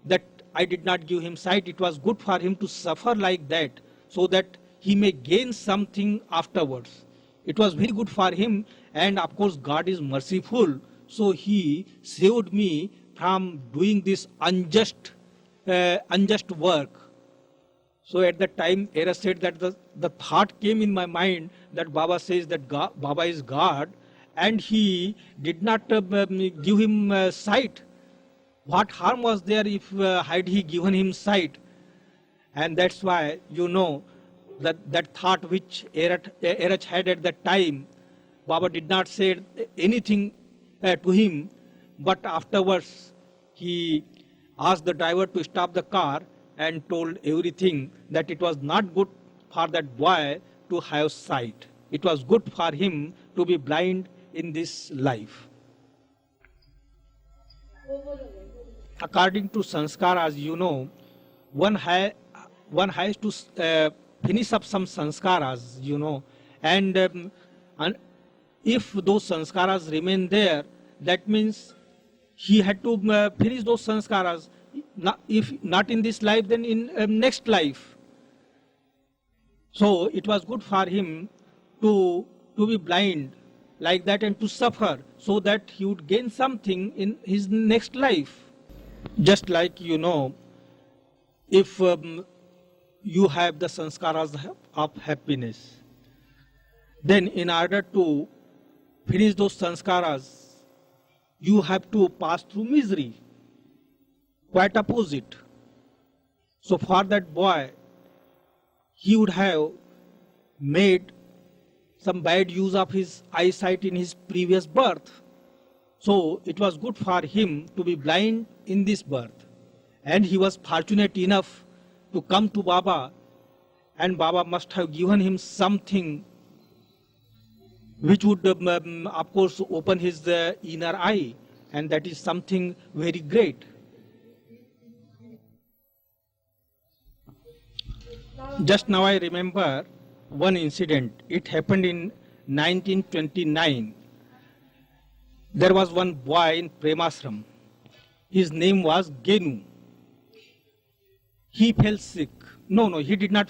that I did not give him sight. It was good for him to suffer like that so that he may gain something afterwards. It was very good for him, and of course God is merciful. So he saved me from doing this unjust work. So at that time, Era said that the thought came in my mind that Baba says that Baba is God, and he did not give him sight. What harm was there if had he given him sight? And that's why, that thought which Erach had at that time, Baba did not say anything to him, but afterwards he asked the driver to stop the car and told everything, that it was not good for that boy to have sight. It was good for him to be blind in this life. According to sanskaras, one has to finish up some sanskaras, and if those sanskaras remain there, that means he had to finish those sanskaras. If not in this life, then in next life. So it was good for him to be blind like that and to suffer, so that he would gain something in his next life. Just like, if you have the sanskaras of happiness, then in order to finish those sanskaras, you have to pass through misery. Quite opposite. So for that boy, he would have made some bad use of his eyesight in his previous birth. So it was good for him to be blind in this birth. And he was fortunate enough to come to Baba, and Baba must have given him something which would, of course, open his inner eye, and that is something very great. Just now I remember one incident. It happened in 1929. There was one boy in Premasram. His name was Genu. He fell sick. No, he did not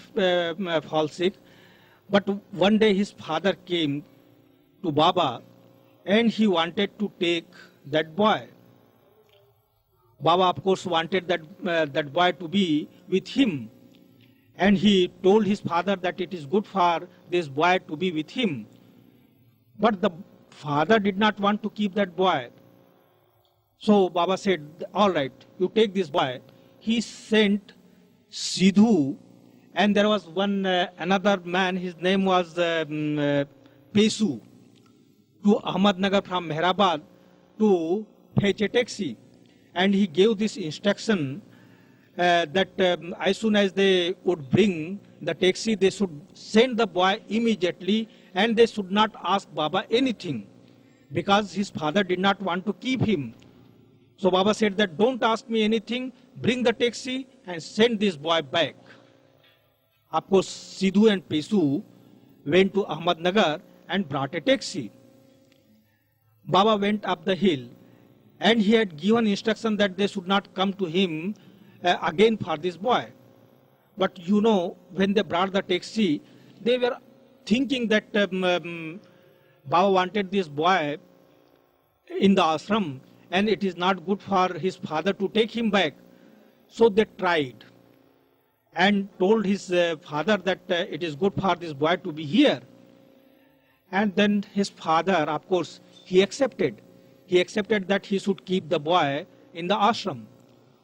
fall sick. But one day his father came to Baba and he wanted to take that boy. Baba, of course, wanted that boy to be with him. And he told his father that it is good for this boy to be with him. But the father did not want to keep that boy. So Baba said, all right, you take this boy. He sent Sidhu, and there was another man, his name was Pesu, to Ahmednagar from Mehrabad to fetch a taxi. And he gave this instruction that as soon as they would bring the taxi, they should send the boy immediately, and they should not ask Baba anything, because his father did not want to keep him. So Baba said that don't ask me anything, bring the taxi and send this boy back. Of course, Sidhu and Pesu went to Ahmednagar and brought a taxi. Baba went up the hill, and he had given instruction that they should not come to him again for this boy. But when they brought the taxi, they were thinking that Baba wanted this boy in the ashram, and it is not good for his father to take him back. So they tried and told his father that it is good for this boy to be here. And then his father, of course, he accepted. He accepted that he should keep the boy in the ashram.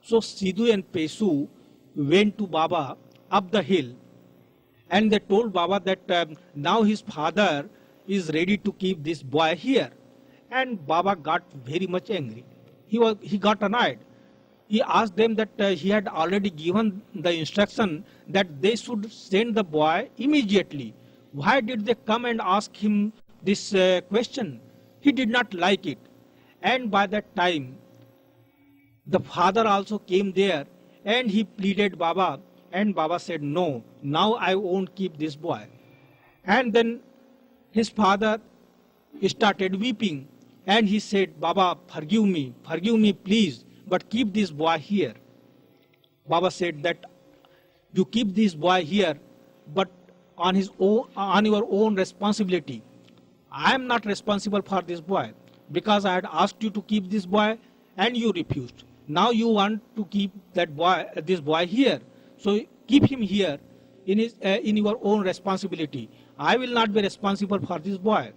So Sidhu and Pesu went to Baba up the hill, And they told Baba that now his father is ready to keep this boy here. And Baba got very much angry. He got annoyed. He asked them that he had already given the instruction that they should send the boy immediately. Why did they come and ask him this question? He did not like it. And by that time, the father also came there and he pleaded Baba, and Baba said, no, now I won't keep this boy. And then his father started weeping and he said, Baba, forgive me please, but keep this boy here. Baba said that you keep this boy here, but on your own responsibility. I am not responsible for this boy because I had asked you to keep this boy and you refused. Now you want to keep this boy here. So keep him here in your own responsibility. I will not be responsible for this boy.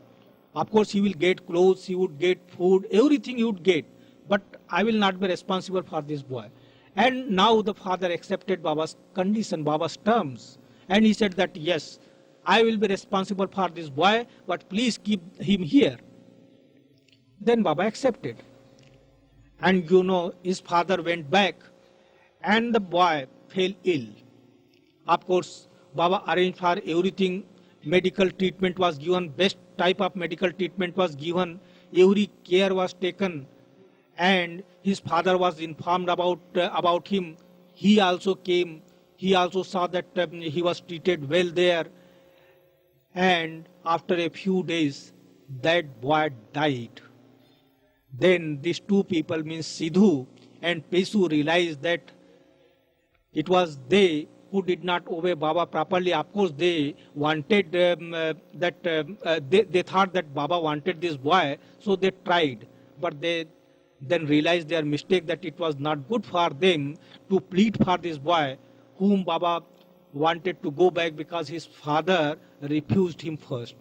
Of course, he will get clothes, he would get food, everything he would get. But I will not be responsible for this boy. And now the father accepted Baba's condition, Baba's terms. And he said that, yes, I will be responsible for this boy, but please keep him here. Then Baba accepted. And his father went back and the boy fell ill. Of course, Baba arranged for everything. Medical treatment was given, best type of medical treatment was given, every care was taken, and his father was informed about him. He also came, he also saw that he was treated well there, and after a few days, that boy died. Then these two people, means Sidhu and Pesu, realized that it was they who did not obey Baba properly. Of course, they wanted they thought that Baba wanted this boy, so they tried. But they then realized their mistake, that it was not good for them to plead for this boy, whom Baba wanted to go back because his father refused him first.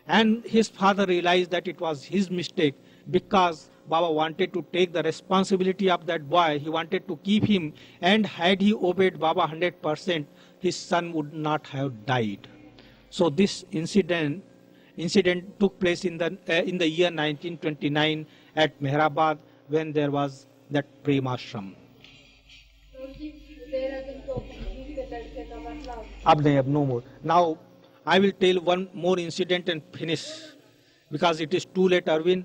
And his father realized that it was his mistake, because Baba wanted to take the responsibility of that boy. He wanted to keep him, and had he obeyed Baba 100%, his son would not have died. So this incident took place in the year 1929 at Mehrabad, when there was that Prema Ashram. Ab no more. Now I will tell one more incident and finish, because it is too late, Arvind.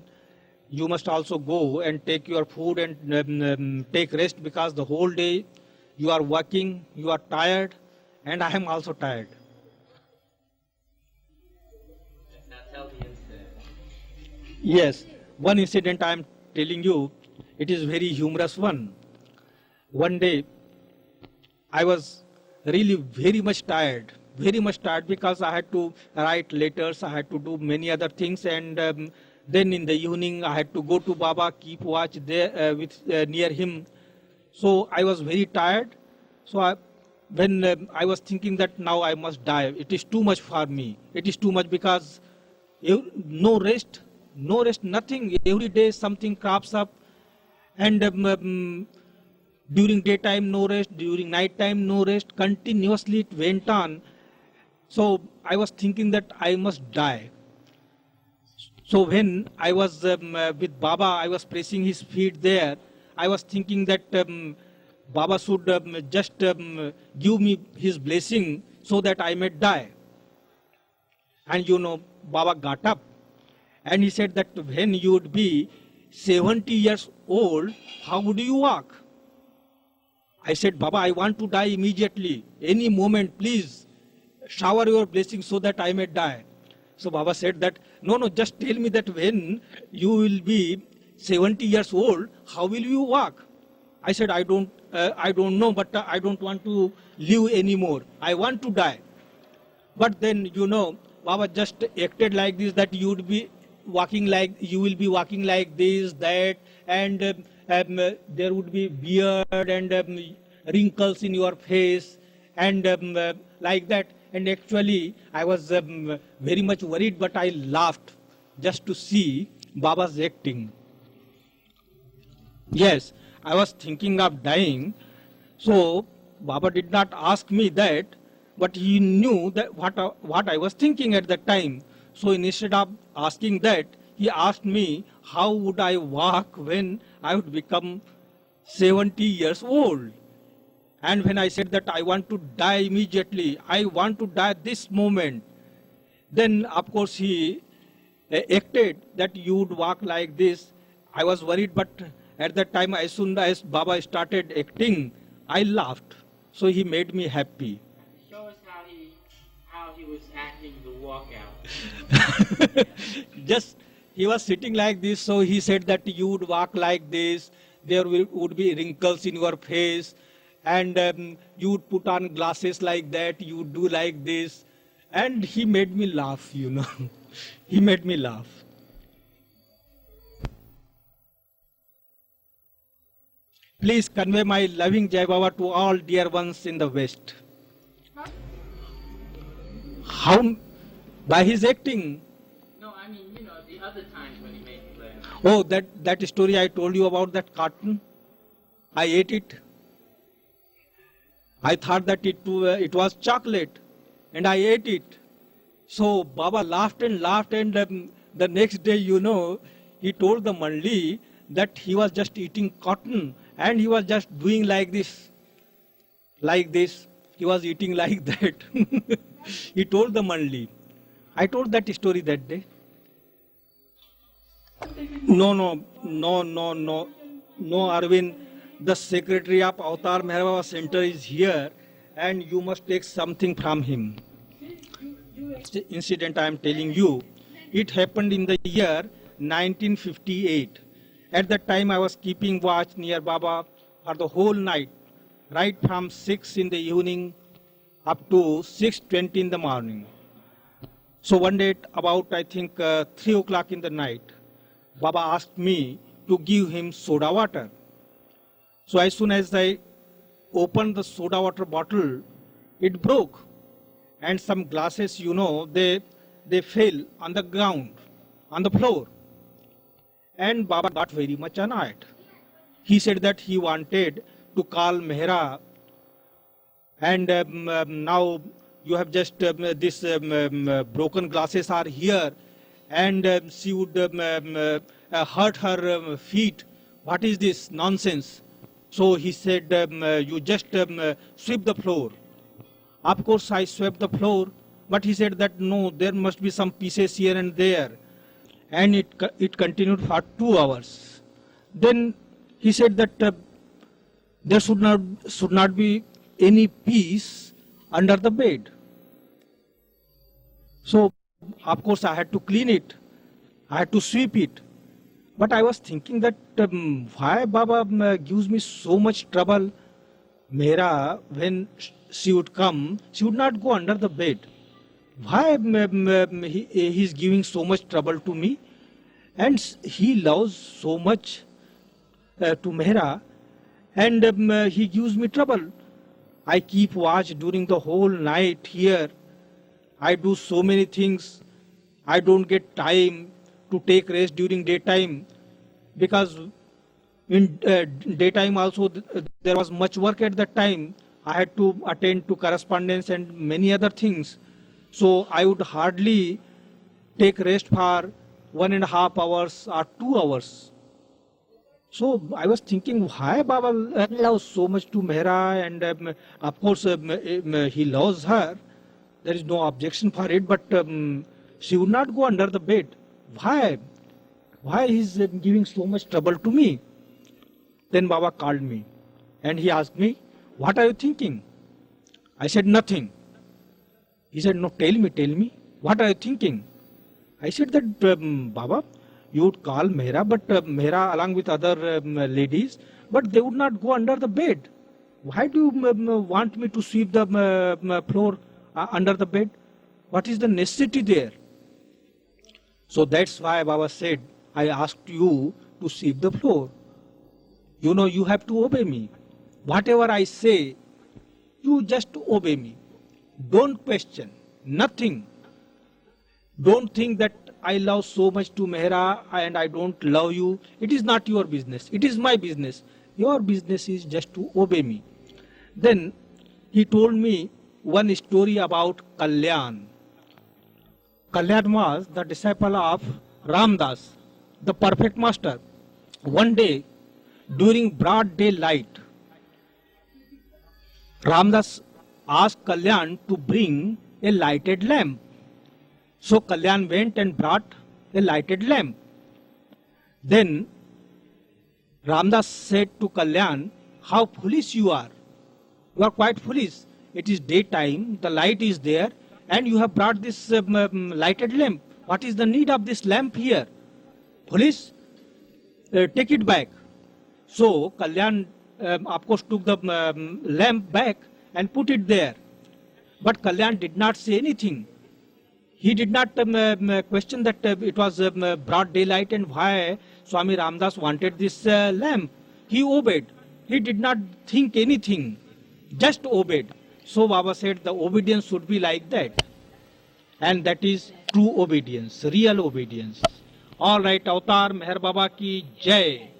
You must also go and take your food and take rest, because the whole day you are working, you are tired, and I am also tired. Now tell the incident. Yes, one incident I am telling you, it is very humorous one. One day I was really very much tired because I had to write letters, I had to do many other things, and then in the evening I had to go to Baba, keep watch there near him. So I was very tired. So when I was thinking that now I must die, it is too much for me. It is too much, because no rest, nothing. Every day something crops up, and during daytime no rest, during night time no rest. Continuously it went on. So I was thinking that I must die. So when I was with Baba, I was pressing his feet there. I was thinking that Baba should just give me his blessing so that I may die. And Baba got up and he said that when you would be 70 years old, how would you walk? I said, Baba, I want to die immediately. Any moment, please shower your blessing so that I may die. So Baba said that, no, just tell me that when you will be 70 years old, how will you walk? I said, I don't know, but I don't want to live anymore. I want to die. But then, Baba just acted like this, that you will be walking like this, that, and there would be beard and wrinkles in your face, and like that. And actually, I was very much worried, but I laughed just to see Baba's acting. Yes, I was thinking of dying. So Baba did not ask me that, but he knew that what I was thinking at that time. So instead of asking that, he asked me how would I walk when I would become 70 years old. And when I said that I want to die immediately, I want to die this moment, then of course he acted that you would walk like this. I was worried, but at that time, as soon as Baba started acting, I laughed. So he made me happy. Show us how he was acting the walkout. Just he was sitting like this, so he said that you would walk like this. There would be wrinkles in your face, and you would put on glasses like that. You would do like this, and he made me laugh. He made me laugh. Please convey my loving Jai Baba to all dear ones in the West. How? By his acting. No, I mean, the other times when he made you laugh. Oh, that story I told you about that carton. I ate it. I thought that it was chocolate, and I ate it. So Baba laughed, and the next day, he told the Mandli that he was just eating cotton, and he was just doing like this. He was eating like that. He told the Mandli. I told that story that day. No, Arvind. The secretary of Avatar Mehra Baba Center is here, and you must take something from him. The incident I am telling you, it happened in the year 1958. At that time, I was keeping watch near Baba for the whole night, right from 6 in the evening up to 6:20 in the morning. So one day, about I think 3 o'clock in the night, Baba asked me to give him soda water. So as soon as I opened the soda water bottle, it broke, and some glasses, they fell on the ground, on the floor. And Baba got very much annoyed. He said that he wanted to call Mehra, and now you have just this broken glasses are here, and she would hurt her feet. What is this nonsense? So he said, you just sweep the floor. Of course, I swept the floor, but he said that no, there must be some pieces here and there. And it continued for 2 hours. Then he said that there should not be any piece under the bed. So, of course, I had to clean it. I had to sweep it. But I was thinking that why Baba gives me so much trouble. Mehra, when she would come, she would not go under the bed. Why he is giving so much trouble to me? And he loves so much to Mehra, and he gives me trouble. I keep watch during the whole night here. I do so many things. I don't get time to take rest during daytime, because in daytime also there was much work at that time. I had to attend to correspondence and many other things. So I would hardly take rest for 1.5 hours or 2 hours. So I was thinking, why Baba loves so much to Mehra, and of course he loves her. There is no objection for it, but she would not go under the bed. Why? Why is giving so much trouble to me? Then Baba called me, and he asked me, what are you thinking? I said, nothing. He said, no, tell me, what are you thinking? I said that, Baba, you would call Mehra, but Mehra along with other ladies, but they would not go under the bed. Why do you want me to sweep the floor under the bed? What is the necessity there? So that's why Baba said, I asked you to sweep the floor. You have to obey me. Whatever I say, you just obey me. Don't question, nothing. Don't think that I love so much to Mehra and I don't love you. It is not your business. It is my business. Your business is just to obey me. Then he told me one story about Kalyan. Kalyan was the disciple of Ramdas, the perfect master. One day, during broad daylight, Ramdas asked Kalyan to bring a lighted lamp. So Kalyan went and brought a lighted lamp. Then Ramdas said to Kalyan, "How foolish you are. You are quite foolish. It is daytime, the light is there, and you have brought this lighted lamp. What is the need of this lamp here? Foolish, take it back." So Kalyan, of course, took the lamp back and put it there. But Kalyan did not say anything. He did not question that it was broad daylight and why Swami Ramdas wanted this lamp. He obeyed. He did not think anything, just obeyed. So Baba said the obedience should be like that. And that is true obedience, real obedience. All right, Avatar Meher Baba ki Jai.